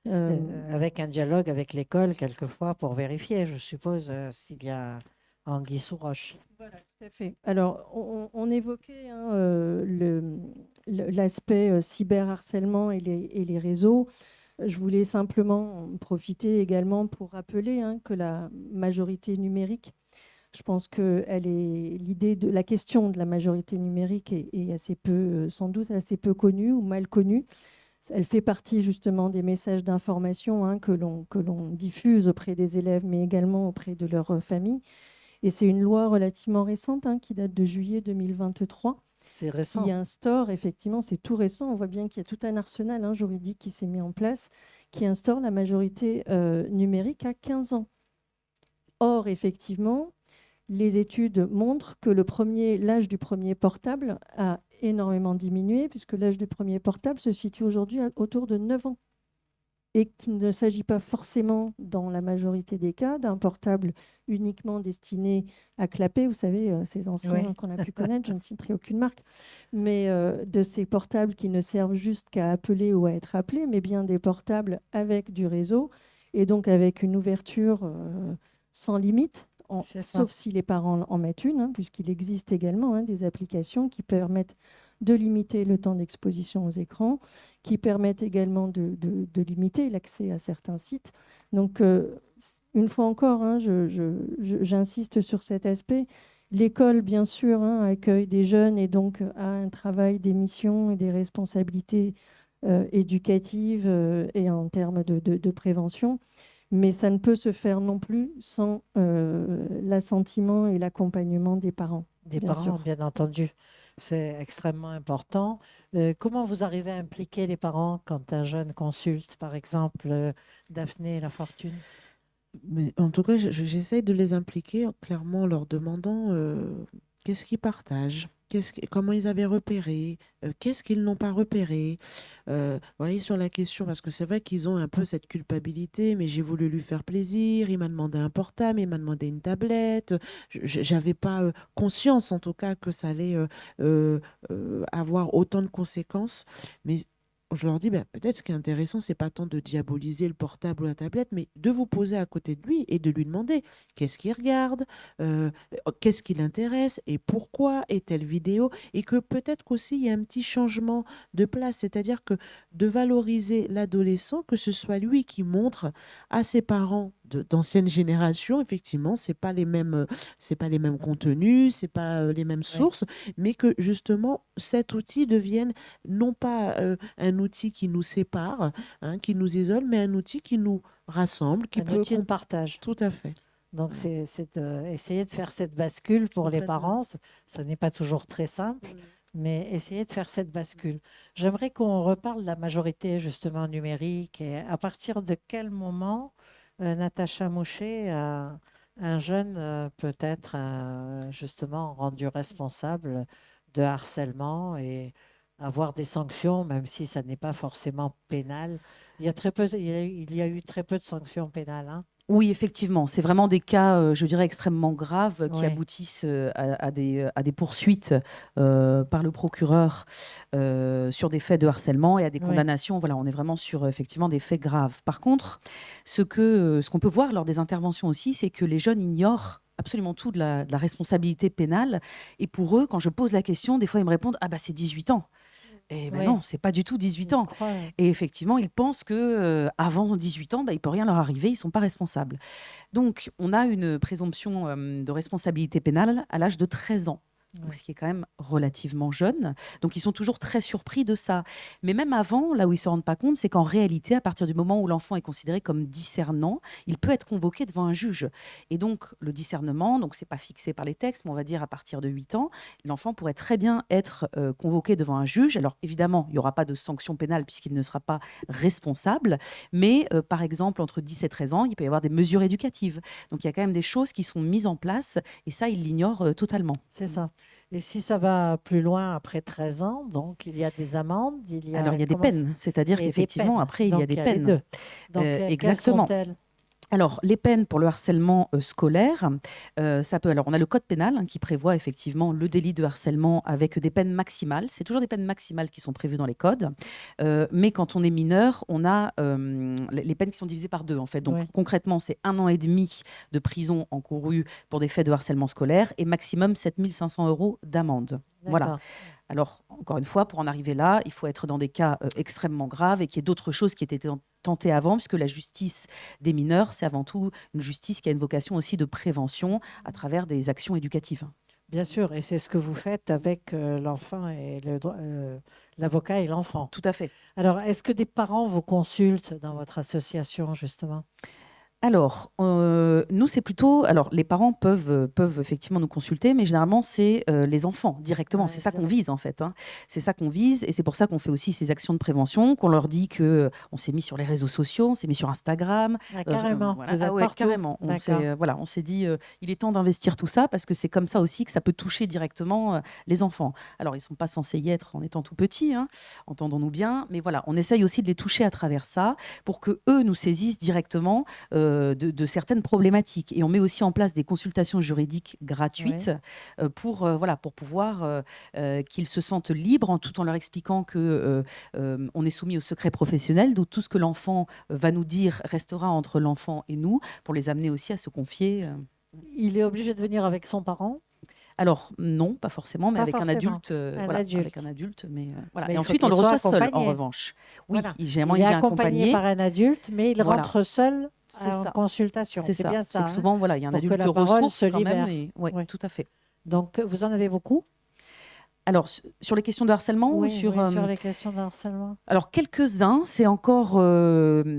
Euh, Avec un dialogue avec l'école, quelquefois, pour vérifier, je suppose, s'il y a anguille sous roche. Voilà, tout à fait. Alors, on évoquait hein, l'aspect cyberharcèlement et les réseaux. Je voulais simplement en profiter également pour rappeler hein, que la majorité numérique, je pense que l'idée de la question de la majorité numérique est assez peu, sans doute assez peu connue ou mal connue. Elle fait partie justement des messages d'information hein, que l'on diffuse auprès des élèves, mais également auprès de leurs familles. Et c'est une loi relativement récente hein, qui date de juillet 2023 C'est récent. qui instaure, effectivement, c'est tout récent, on voit bien qu'il y a tout un arsenal hein, juridique qui s'est mis en place, qui instaure la majorité numérique à 15 ans. Or, effectivement, les études montrent que l'âge du premier portable a énormément diminué, puisque l'âge du premier portable se situe aujourd'hui autour de 9 ans. Et qu'il ne s'agit pas forcément, dans la majorité des cas, d'un portable uniquement destiné à clapper. Vous savez, ces anciens Oui. qu'on a pu connaître, je ne citerai aucune marque, mais de ces portables qui ne servent juste qu'à appeler ou à être appelés, mais bien des portables avec du réseau et donc avec une ouverture sans limite, C'est ça. sauf si les parents en mettent une, hein, puisqu'il existe également hein, des applications qui permettent de limiter le temps d'exposition aux écrans, qui permettent également de limiter l'accès à certains sites. Donc, une fois encore, hein, j'insiste sur cet aspect. L'école, bien sûr, hein, accueille des jeunes et donc a un travail des missions et des responsabilités éducatives et en termes de prévention. Mais ça ne peut se faire non plus sans l'assentiment et l'accompagnement des parents. Des bien parents, sûr. bien entendu. C'est extrêmement important. Comment vous arrivez à impliquer les parents quand un jeune consulte, par exemple, Daphné et La Fortune? Mais en tout cas, j'essaye de les impliquer clairement en leur demandant qu'est-ce qu'ils partagent, comment ils avaient repéré, qu'est-ce qu'ils n'ont pas repéré. Voilà, sur la question, parce que c'est vrai qu'ils ont un peu cette culpabilité, mais j'ai voulu lui faire plaisir, il m'a demandé un portable, il m'a demandé une tablette. J'avais pas conscience, en tout cas, que ça allait avoir autant de conséquences. Mais je leur dis, ben, peut-être ce qui est intéressant, c'est pas tant de diaboliser le portable ou la tablette, mais de vous poser à côté de lui et de lui demander qu'est-ce qu'il regarde, qu'est-ce qui l'intéresse et pourquoi, et telle vidéo. Et que peut-être qu'aussi il y a un petit changement de place, c'est-à-dire que de valoriser l'adolescent, que ce soit lui qui montre à ses parents d'anciennes générations, effectivement, c'est pas les mêmes contenus, c'est pas les mêmes sources, mais que justement cet outil devienne non pas un outil qui nous sépare, hein, qui nous isole, mais un outil qui nous rassemble, qui Un peut outil de partage. tout à fait. Donc, c'est essayer de faire cette bascule pour les Complètement. parents. Ça n'est pas toujours très simple, mais essayer de faire cette bascule. J'aimerais qu'on reparle de la majorité, justement, numérique. Et à partir de quel moment, Natacha Mouchet, un jeune peut être justement rendu responsable de harcèlement et avoir des sanctions, même si ça n'est pas forcément pénal. Il y a eu très peu de sanctions pénales, hein. Oui, effectivement, c'est vraiment des cas, je dirais, extrêmement graves qui Ouais. aboutissent à des poursuites par le procureur sur des faits de harcèlement et à des Ouais. condamnations. Voilà, on est vraiment sur effectivement des faits graves. Par contre, ce qu'on peut voir lors des interventions aussi, c'est que les jeunes ignorent absolument tout de la responsabilité pénale. Et pour eux, quand je pose la question, des fois, ils me répondent « Ah bah c'est 18 ans ». Et ben Ouais. non, c'est pas du tout 18 ans. Et effectivement, ils pensent que avant 18 ans, bah, il peut rien leur arriver, ils sont pas responsables. Donc, on a une présomption de responsabilité pénale à l'âge de 13 ans. Donc, Ouais. ce qui est quand même relativement jeune. Donc, ils sont toujours très surpris de ça. Mais même avant, là où ils ne se rendent pas compte, c'est qu'en réalité, à partir du moment où l'enfant est considéré comme discernant, il peut être convoqué devant un juge. Et donc, le discernement, donc c'est pas fixé par les textes, mais on va dire à partir de 8 ans, l'enfant pourrait très bien être convoqué devant un juge. Alors, évidemment, il n'y aura pas de sanction pénale puisqu'il ne sera pas responsable. Mais, par exemple, entre 10 et 13 ans, il peut y avoir des mesures éducatives. Donc, il y a quand même des choses qui sont mises en place. Et ça, il l'ignore totalement. C'est ça. Et si ça va plus loin après 13 ans, donc il y a des amendes, Alors, il y a des comment ça- peines, c'est-à-dire et des qu'effectivement, peines. après, il y a Donc, des les peines. deux. Donc, quelles Exactement. sont-elles? Alors, les peines pour le harcèlement scolaire, ça peut. Alors, on a le code pénal qui prévoit effectivement le délit de harcèlement avec des peines maximales. C'est toujours des peines maximales qui sont prévues dans les codes. Mais quand on est mineur, on a les peines qui sont divisées par deux, en fait. Donc, Ouais. concrètement, c'est 1 an et demi de prison encourue pour des faits de harcèlement scolaire et maximum 7 500 € d'amende. Voilà. D'accord. Alors, encore une fois, pour en arriver là, il faut être dans des cas extrêmement graves et qu'il y ait d'autres choses qui étaient tentées avant, puisque la justice des mineurs, c'est avant tout une justice qui a une vocation aussi de prévention à travers des actions éducatives. Bien sûr, et c'est ce que vous faites avec l'enfant et l'avocat et l'enfant. Tout à fait. Alors, est-ce que des parents vous consultent dans votre association, justement? Alors, nous, c'est plutôt. Alors, les parents peuvent effectivement nous consulter, mais généralement, c'est les enfants directement. Ouais, C'est ça qu'on direct. vise, en fait. C'est ça qu'on vise, et c'est pour ça qu'on fait aussi ces actions de prévention, qu'on leur dit que on s'est mis sur les réseaux sociaux, on s'est mis sur Instagram. Ah, carrément, Voilà. vous êtes Ouais, partout. carrément. On s'est, D'accord. voilà, on s'est dit, il est temps d'investir tout ça, parce que c'est comme ça aussi que ça peut toucher directement les enfants. Alors, ils ne sont pas censés y être en étant tout petits, entendons-nous bien, mais voilà, on essaye aussi de les toucher à travers ça, pour que eux nous saisissent directement de certaines problématiques. Et on met aussi en place des consultations juridiques gratuites voilà, pour pouvoir qu'ils se sentent libres, tout en leur expliquant que on est soumis au secret professionnel, donc tout ce que l'enfant va nous dire restera entre l'enfant et nous, pour les amener aussi à se confier. Il est obligé de venir avec son parent? Alors non, pas forcément, mais Pas avec un forcément. adulte. Un Voilà, adulte. avec un adulte, mais voilà. Mais Et il faut ensuite, on qu'il le soit reçoit seul, en accompagné. revanche. Oui, Voilà. généralement, Il est il vient accompagné par un adulte, mais il Voilà. rentre seul C'est en ça. consultation. C'est C'est ça. bien C'est ça. que Hein. souvent, voilà, il y a un Pour que adulte la de parole ressources se quand même. libère. Et, ouais, Oui. tout à fait. Donc, vous en avez beaucoup? Alors, sur les questions de harcèlement ou Oui, sur, oui, sur les questions de harcèlement. Alors, quelques-uns, c'est encore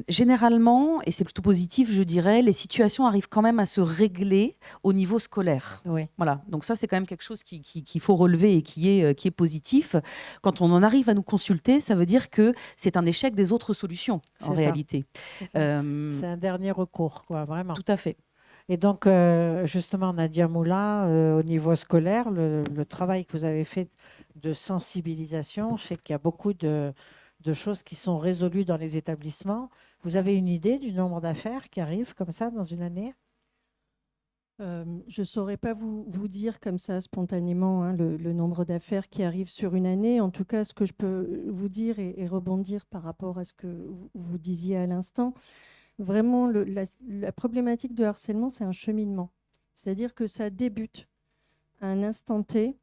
généralement, et c'est plutôt positif, je dirais, les situations arrivent quand même à se régler au niveau scolaire. Oui. Voilà, donc ça, c'est quand même quelque chose qu'il faut relever et qui est positif. Quand on en arrive à nous consulter, ça veut dire que c'est un échec des autres solutions, en C'est ça. réalité. C'est ça. C'est un dernier recours, quoi, vraiment. Tout à fait. Et donc, justement, Nadia Moula, au niveau scolaire, le travail que vous avez fait de sensibilisation fait qu'il y a beaucoup de choses qui sont résolues dans les établissements. Vous avez une idée du nombre d'affaires qui arrivent comme ça dans une année? Je ne saurais pas vous dire comme ça spontanément le nombre d'affaires qui arrivent sur une année. En tout cas, ce que je peux vous dire et rebondir par rapport à ce que vous disiez à l'instant, vraiment, la problématique de harcèlement, c'est un cheminement. C'est-à-dire que ça débute à un instant T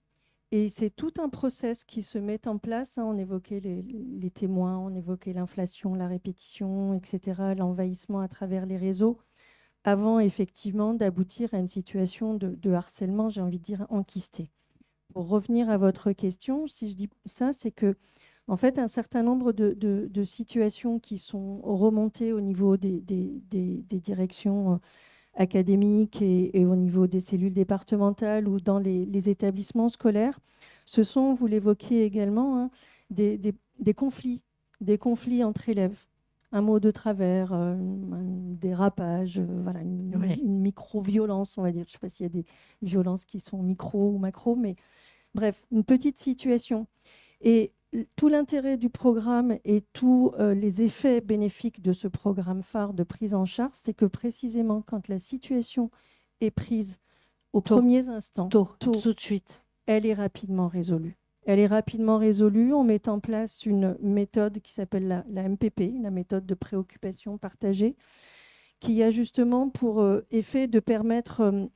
et c'est tout un process qui se met en place. On évoquait les témoins, on évoquait l'inflation, la répétition, etc., l'envahissement à travers les réseaux, avant effectivement d'aboutir à une situation de harcèlement, j'ai envie de dire, enquistée. Pour revenir à votre question, si je dis ça, c'est que en fait, un certain nombre de situations qui sont remontées au niveau des directions académiques et au niveau des cellules départementales ou dans les établissements scolaires, ce sont, vous l'évoquiez également, des conflits entre élèves. Un mot de travers, un dérapage, voilà, une micro-violence, on va dire. Je ne sais pas s'il y a des violences qui sont micro ou macro, mais bref, une petite situation. Et tout l'intérêt du programme et tous les effets bénéfiques de ce programme phare de prise en charge, c'est que précisément quand la situation est prise aux premiers instants, tout de suite, elle est rapidement résolue. Elle est rapidement résolue. On met en place une méthode qui s'appelle la MPP, la méthode de préoccupation partagée, qui a justement pour effet de permettre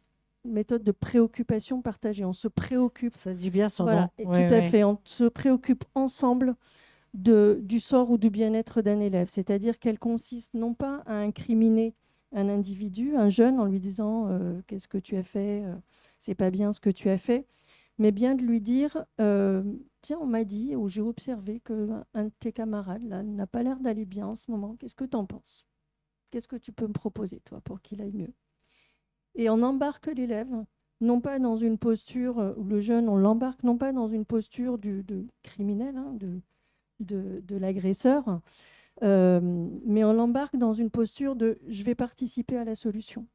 méthode de préoccupation partagée. On se préoccupe. Ça dit bien son voilà, nom. et tout à fait. On se préoccupe ensemble du sort ou du bien-être d'un élève. C'est-à-dire qu'elle consiste non pas à incriminer un individu, un jeune, en lui disant qu'est-ce que tu as fait, c'est pas bien ce que tu as fait, mais bien de lui dire tiens, on m'a dit ou j'ai observé qu'un de tes camarades là n'a pas l'air d'aller bien en ce moment. Qu'est-ce que tu en penses? Qu'est-ce que tu peux me proposer, toi, pour qu'il aille mieux? Et on embarque l'élève, non pas dans une posture, ou le jeune, on l'embarque non pas dans une posture de criminel, de l'agresseur, mais on l'embarque dans une posture de « je vais participer à la solution ».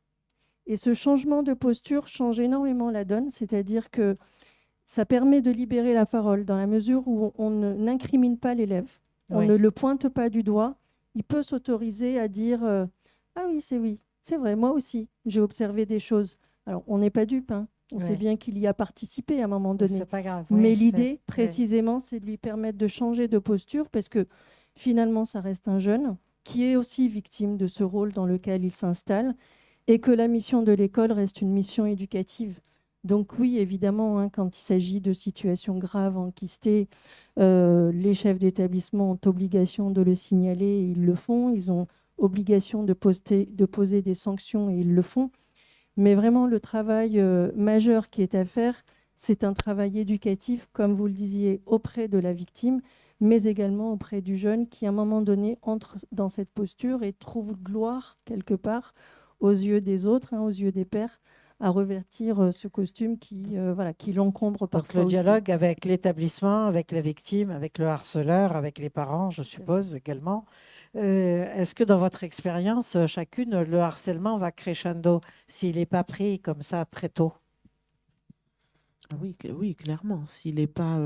Et ce changement de posture change énormément la donne, c'est-à-dire que ça permet de libérer la parole dans la mesure où on n'incrimine pas l'élève, on ne le pointe pas du doigt, il peut s'autoriser à dire « ah oui, c'est vrai, moi aussi, j'ai observé des choses. Alors, on n'est pas dupe, hein. On sait Ouais. bien qu'il y a participé à un moment donné. C'est pas grave. Mais oui, l'idée, c'est- précisément, c'est de lui permettre de changer de posture parce que finalement, ça reste un jeune qui est aussi victime de ce rôle dans lequel il s'installe et que la mission de l'école reste une mission éducative. Donc oui, évidemment, hein, quand il s'agit de situations graves, enquistées, les chefs d'établissement ont obligation de le signaler et ils le font. Ils ont obligation de poser des sanctions et ils le font. Mais vraiment, le travail majeur qui est à faire, c'est un travail éducatif, comme vous le disiez, auprès de la victime, mais également auprès du jeune qui, à un moment donné, entre dans cette posture et trouve gloire, quelque part, aux yeux des autres, hein, aux yeux des pairs, à revêtir ce costume voilà, qui l'encombre Donc parfois le aussi. dialogue avec l'établissement, avec la victime, avec le harceleur, avec les parents, je suppose également. Est-ce que dans votre expérience, chacune, le harcèlement va crescendo s'il n'est pas pris comme ça très tôt? Ah oui, oui, clairement. S'il est pas,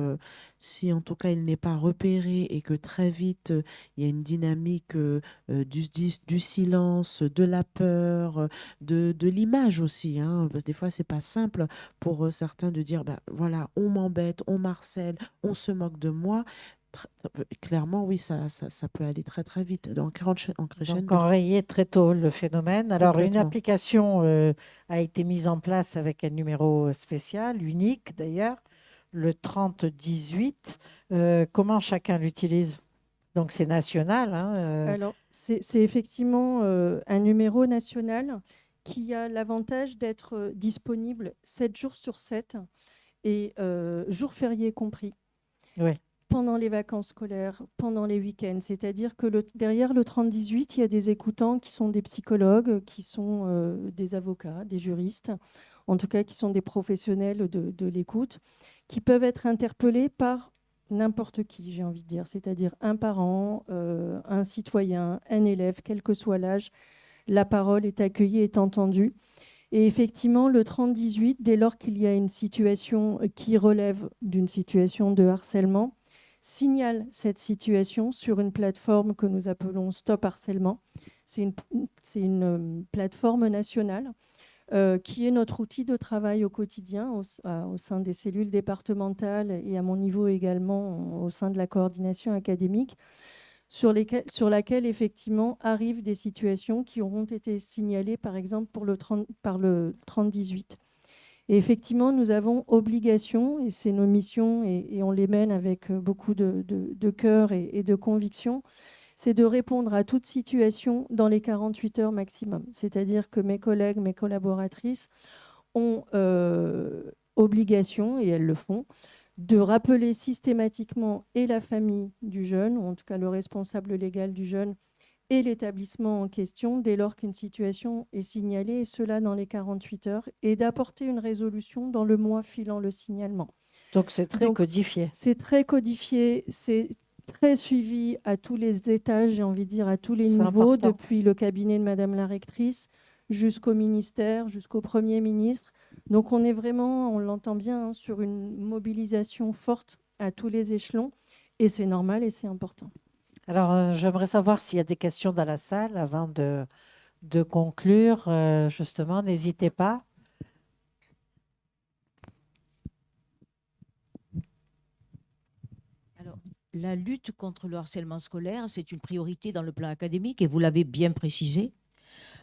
si en tout cas il n'est pas repéré et que très vite il y a une dynamique du silence, de la peur, de l'image aussi, hein, parce que des fois c'est pas simple pour certains de dire, bah, voilà, on m'embête, on m'harcèle, on se moque de moi. Clairement, oui, ça peut aller très très vite. Donc en Donc, crescendo, enrayer très tôt le phénomène. Alors, une complètement. application a été mise en place avec un numéro spécial, unique d'ailleurs, le 3018. Comment chacun l'utilise? Donc, c'est national, hein, Alors, c'est effectivement un numéro national qui a l'avantage d'être disponible 7 jours sur 7 et jours fériés compris, ouais. pendant les vacances scolaires, pendant les week-ends. C'est-à-dire que derrière le 3018, il y a des écoutants qui sont des psychologues, qui sont des avocats, des juristes, en tout cas qui sont des professionnels de l'écoute, qui peuvent être interpellés par n'importe qui, j'ai envie de dire, c'est-à-dire un parent, un citoyen, un élève, quel que soit l'âge, la parole est accueillie, est entendue. Et effectivement, le 30-18, dès lors qu'il y a une situation qui relève d'une situation de harcèlement, signale cette situation sur une plateforme que nous appelons Stop Harcèlement. C'est une plateforme nationale qui est notre outil de travail au quotidien au sein des cellules départementales et à mon niveau également au sein de la coordination académique, sur laquelle effectivement arrivent des situations qui auront été signalées par exemple par le 30-18. Et effectivement, nous avons obligation, et c'est nos missions, et on les mène avec beaucoup de cœur et de conviction, c'est de répondre à toute situation dans les 48 heures maximum. C'est-à-dire que mes collègues, mes collaboratrices ont obligation, et elles le font, de rappeler systématiquement et la famille du jeune, ou en tout cas le responsable légal du jeune, et l'établissement en question dès lors qu'une situation est signalée, et cela dans les 48 heures, et d'apporter une résolution dans le mois filant le signalement. Donc, c'est très codifié. C'est très codifié, c'est très suivi à tous les étages, j'ai envie de dire à tous les niveaux, important. depuis le cabinet de Madame la rectrice jusqu'au ministère, jusqu'au Premier ministre. Donc on est vraiment, on l'entend bien, hein, sur une mobilisation forte à tous les échelons, et c'est normal et c'est important. Alors, j'aimerais savoir s'il y a des questions dans la salle avant de conclure. Justement, n'hésitez pas. Alors, la lutte contre le harcèlement scolaire, c'est une priorité dans le plan académique et vous l'avez bien précisé.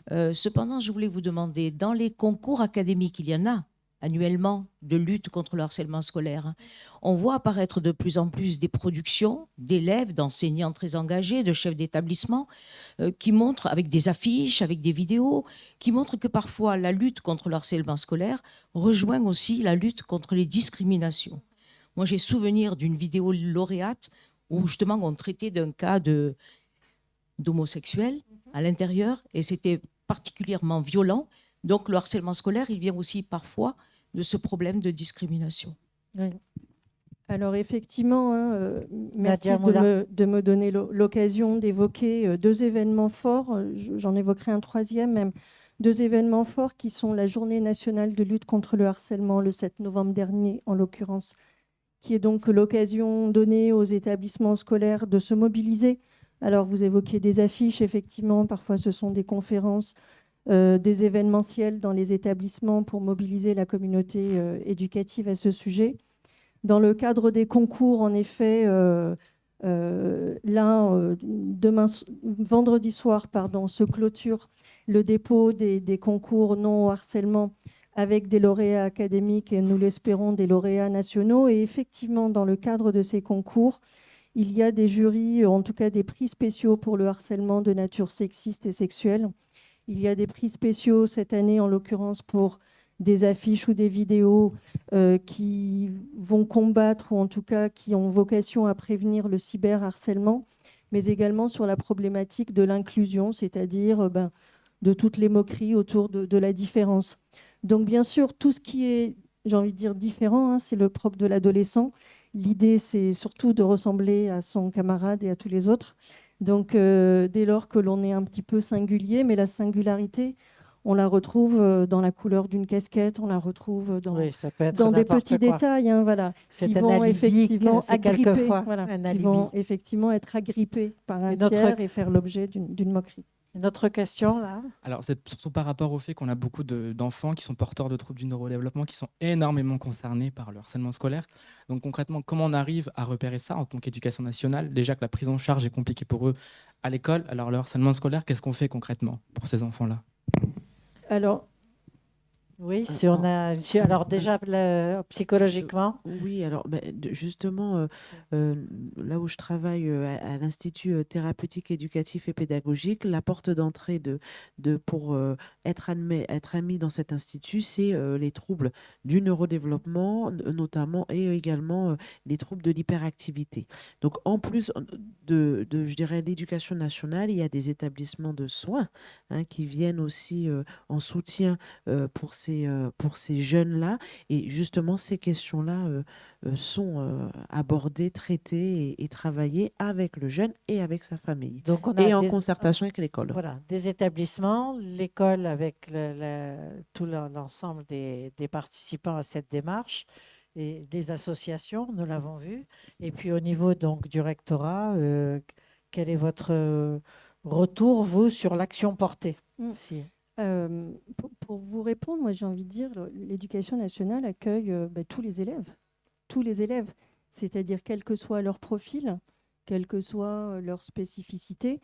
Cependant, je voulais vous demander, dans les concours académiques, il y en a annuellement de lutte contre le harcèlement scolaire. On voit apparaître de plus en plus des productions d'élèves, d'enseignants très engagés, de chefs d'établissement, qui montrent, avec des affiches, avec des vidéos, qui montrent que parfois la lutte contre le harcèlement scolaire rejoint aussi la lutte contre les discriminations. Moi, j'ai souvenir d'une vidéo lauréate où justement on traitait d'un cas d'homosexuel à l'intérieur et c'était particulièrement violent. Donc le harcèlement scolaire, il vient aussi parfois de ce problème de discrimination. Oui. Alors effectivement, hein, merci Nadia Moula. de me donner l'occasion d'évoquer deux événements forts. J'en évoquerai un troisième même. Deux événements forts qui sont la Journée nationale de lutte contre le harcèlement le 7 novembre dernier, en l'occurrence, qui est donc l'occasion donnée aux établissements scolaires de se mobiliser. Alors vous évoquez des affiches, effectivement, parfois ce sont des conférences, des événementiels dans les établissements pour mobiliser la communauté éducative à ce sujet. Dans le cadre des concours, en effet, vendredi soir, se clôture le dépôt des concours non au harcèlement avec des lauréats académiques et, nous l'espérons, des lauréats nationaux. Et effectivement, dans le cadre de ces concours, il y a des jurys, en tout cas des prix spéciaux pour le harcèlement de nature sexiste et sexuelle. Il y a des prix spéciaux cette année, en l'occurrence, pour des affiches ou des vidéos qui vont combattre, ou en tout cas qui ont vocation à prévenir le cyberharcèlement, mais également sur la problématique de l'inclusion, c'est-à-dire de toutes les moqueries autour de la différence. Donc bien sûr, tout ce qui est, j'ai envie de dire, différent, c'est le propre de l'adolescent. L'idée, c'est surtout de ressembler à son camarade et à tous les autres. Donc, dès lors que l'on est un petit peu singulier, mais la singularité, on la retrouve dans la couleur d'une casquette, on la retrouve dans des petits détails, voilà, c'est qui un vont alibi, effectivement c'est quelquefois qui vont effectivement être agrippés par un tiers et faire l'objet d'une moquerie. Une autre question, là? Alors, c'est surtout par rapport au fait qu'on a beaucoup d'enfants qui sont porteurs de troubles du neurodéveloppement, qui sont énormément concernés par le harcèlement scolaire. Donc, concrètement, comment on arrive à repérer ça en tant qu'éducation nationale? Déjà que la prise en charge est compliquée pour eux à l'école. Alors, le harcèlement scolaire, qu'est-ce qu'on fait concrètement pour ces enfants-là? Alors, oui, si on a. Alors déjà, psychologiquement. Oui, alors justement, là où je travaille à l'Institut thérapeutique, éducatif et pédagogique, la porte d'entrée pour être admis dans cet institut, c'est les troubles du neurodéveloppement, notamment, et également les troubles de l'hyperactivité. Donc, en plus je dirais, l'éducation nationale, il y a des établissements de soins qui viennent aussi en soutien pour ces jeunes-là. Et justement, ces questions-là sont abordées, traitées et travaillées avec le jeune et avec sa famille. Donc on a en concertation avec l'école. Voilà, des établissements, l'école avec tout l'ensemble des participants à cette démarche, et des associations, nous l'avons vu. Et puis au niveau donc, du rectorat, quel est votre retour, vous, sur l'action portée? Pour vous répondre, moi j'ai envie de dire, l'éducation nationale accueille tous les élèves, c'est-à-dire quel que soit leur profil, quelle que soit leur spécificité,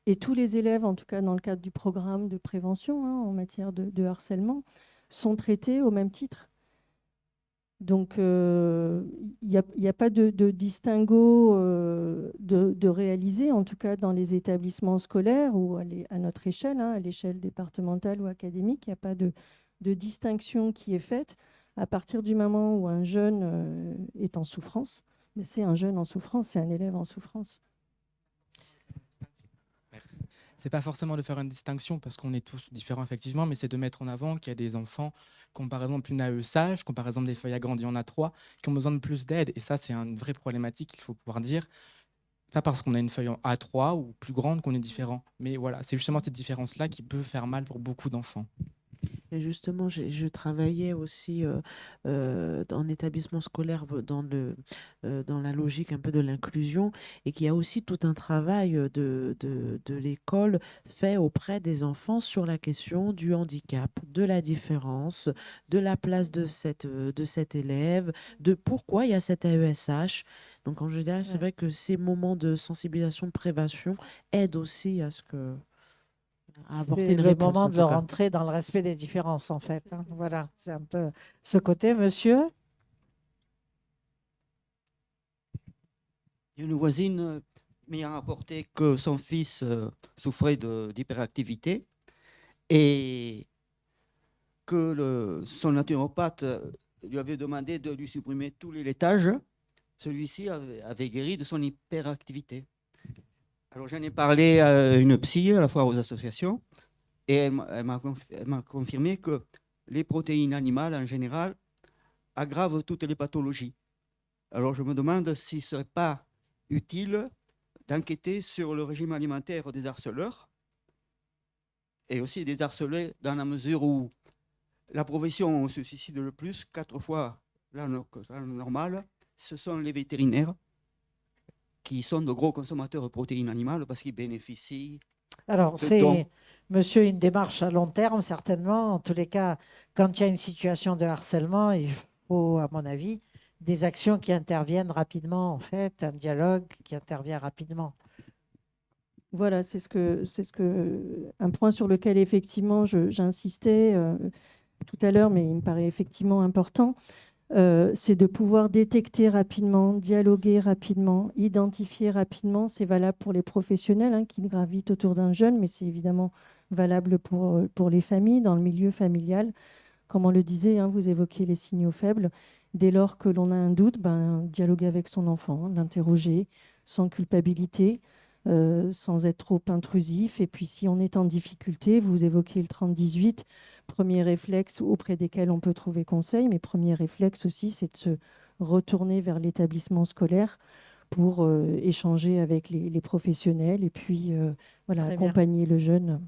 et tous les élèves, en tout cas dans le cadre du programme de prévention en matière de harcèlement, sont traités au même titre. Donc, il n'y a pas de distinguo de réaliser, en tout cas dans les établissements scolaires ou à notre échelle, à l'échelle départementale ou académique. Il n'y a pas de distinction qui est faite à partir du moment où un jeune est en souffrance. Mais c'est un jeune en souffrance, c'est un élève en souffrance. Merci. C'est pas forcément de faire une distinction parce qu'on est tous différents effectivement, mais c'est de mettre en avant qu'il y a des enfants qui ont par exemple une AE sage, qui ont par exemple des feuilles agrandies en A3, qui ont besoin de plus d'aide. Et ça, c'est une vraie problématique qu'il faut pouvoir dire. Pas parce qu'on a une feuille en A3 ou plus grande qu'on est différent. Mais voilà, c'est justement cette différence-là qui peut faire mal pour beaucoup d'enfants. Et justement, je travaillais aussi en établissement scolaire dans la logique un peu de l'inclusion, et qu'il y a aussi tout un travail de l'école fait auprès des enfants sur la question du handicap, de la différence, de la place de cet élève, de pourquoi il y a cet AESH. Donc en général, c'est vrai que ces moments de sensibilisation, de prévention aident aussi à ce que... C'est le moment de rentrer dans le respect des différences, en fait. Voilà, c'est un peu ce côté, monsieur. Il y a une voisine m'ayant rapporté que son fils souffrait d'hyperactivité et que son naturopathe lui avait demandé de lui supprimer tous les laitages. Celui-ci avait guéri de son hyperactivité. Alors j'en ai parlé à une psy, à la fois aux associations, et elle m'a confirmé que les protéines animales en général aggravent toutes les pathologies. Alors je me demande s'il ne serait pas utile d'enquêter sur le régime alimentaire des harceleurs et aussi des harcelés, dans la mesure où la profession où on se suicide le plus, 4 fois la normale, ce sont les vétérinaires, qui sont de gros consommateurs de protéines animales parce qu'ils bénéficient Alors, dedans. c'est, monsieur, une démarche à long terme, certainement. En tous les cas, quand il y a une situation de harcèlement, il faut, à mon avis, des actions qui interviennent rapidement, en fait, un dialogue qui intervient rapidement. Voilà, un point sur lequel effectivement j'insistais tout à l'heure, mais il me paraît effectivement important, c'est de pouvoir détecter rapidement, dialoguer rapidement, identifier rapidement. C'est valable pour les professionnels qui gravitent autour d'un jeune, mais c'est évidemment valable pour les familles, dans le milieu familial. Comme on le disait, vous évoquiez les signaux faibles. Dès lors que l'on a un doute, dialoguer avec son enfant, l'interroger sans culpabilité, sans être trop intrusif. Et puis, si on est en difficulté, vous évoquiez le 30-18, premier réflexe auprès desquels on peut trouver conseil, mais premier réflexe aussi, c'est de se retourner vers l'établissement scolaire pour échanger avec les professionnels et puis voilà, Très bien. accompagner le jeune.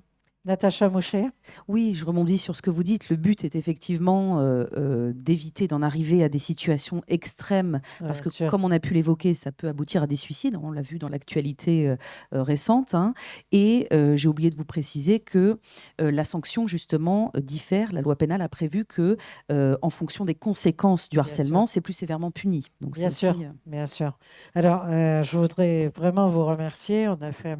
Natacha Mouchet. Oui, je rebondis sur ce que vous dites. Le but est effectivement d'éviter d'en arriver à des situations extrêmes, parce que Sûr. comme on a pu l'évoquer, ça peut aboutir à des suicides. On l'a vu dans l'actualité récente. Et j'ai oublié de vous préciser que la sanction, justement, diffère. La loi pénale a prévu que, en fonction des conséquences du Bien harcèlement, sûr. c'est plus sévèrement puni. Donc, Bien ça sûr, aussi, bien sûr. Alors, je voudrais vraiment vous remercier. On a fait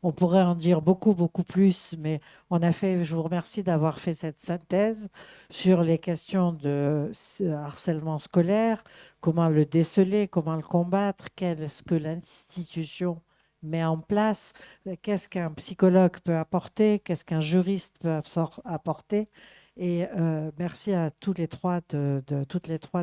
on pourrait en dire beaucoup, beaucoup plus, mais je vous remercie d'avoir fait cette synthèse sur les questions de harcèlement scolaire, comment le déceler, comment le combattre, qu'est-ce que l'institution met en place, qu'est-ce qu'un psychologue peut apporter, qu'est-ce qu'un juriste peut apporter. Et merci à toutes les trois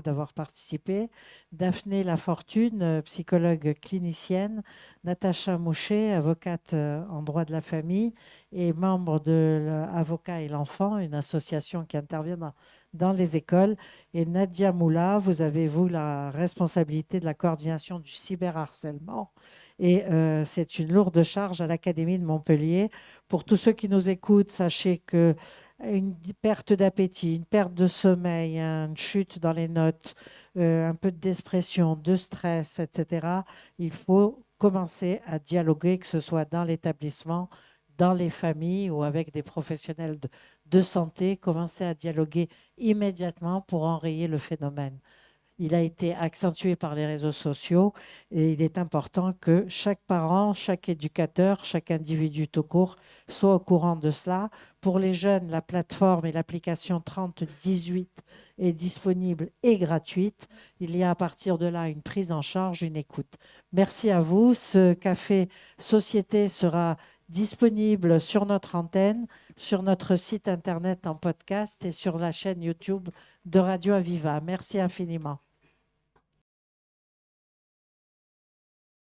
d'avoir participé. Daphné Lafortune, psychologue clinicienne, Natacha Mouchet, avocate en droit de la famille et membre de Avocats et l'enfant, une association qui intervient dans les écoles. Et Nadia Moula, vous avez, vous, la responsabilité de la coordination du cyberharcèlement. Et c'est une lourde charge à l'Académie de Montpellier. Pour tous ceux qui nous écoutent, sachez que une perte d'appétit, une perte de sommeil, une chute dans les notes, un peu de dépression, de stress, etc., il faut commencer à dialoguer, que ce soit dans l'établissement, dans les familles ou avec des professionnels de santé, commencer à dialoguer immédiatement pour enrayer le phénomène. Il a été accentué par les réseaux sociaux et il est important que chaque parent, chaque éducateur, chaque individu tout court soit au courant de cela. Pour les jeunes, la plateforme et l'application 3018 est disponible et gratuite. Il y a à partir de là une prise en charge, une écoute. Merci à vous. Ce café société sera disponible sur notre antenne, sur notre site internet en podcast et sur la chaîne YouTube de Radio Aviva. Merci infiniment.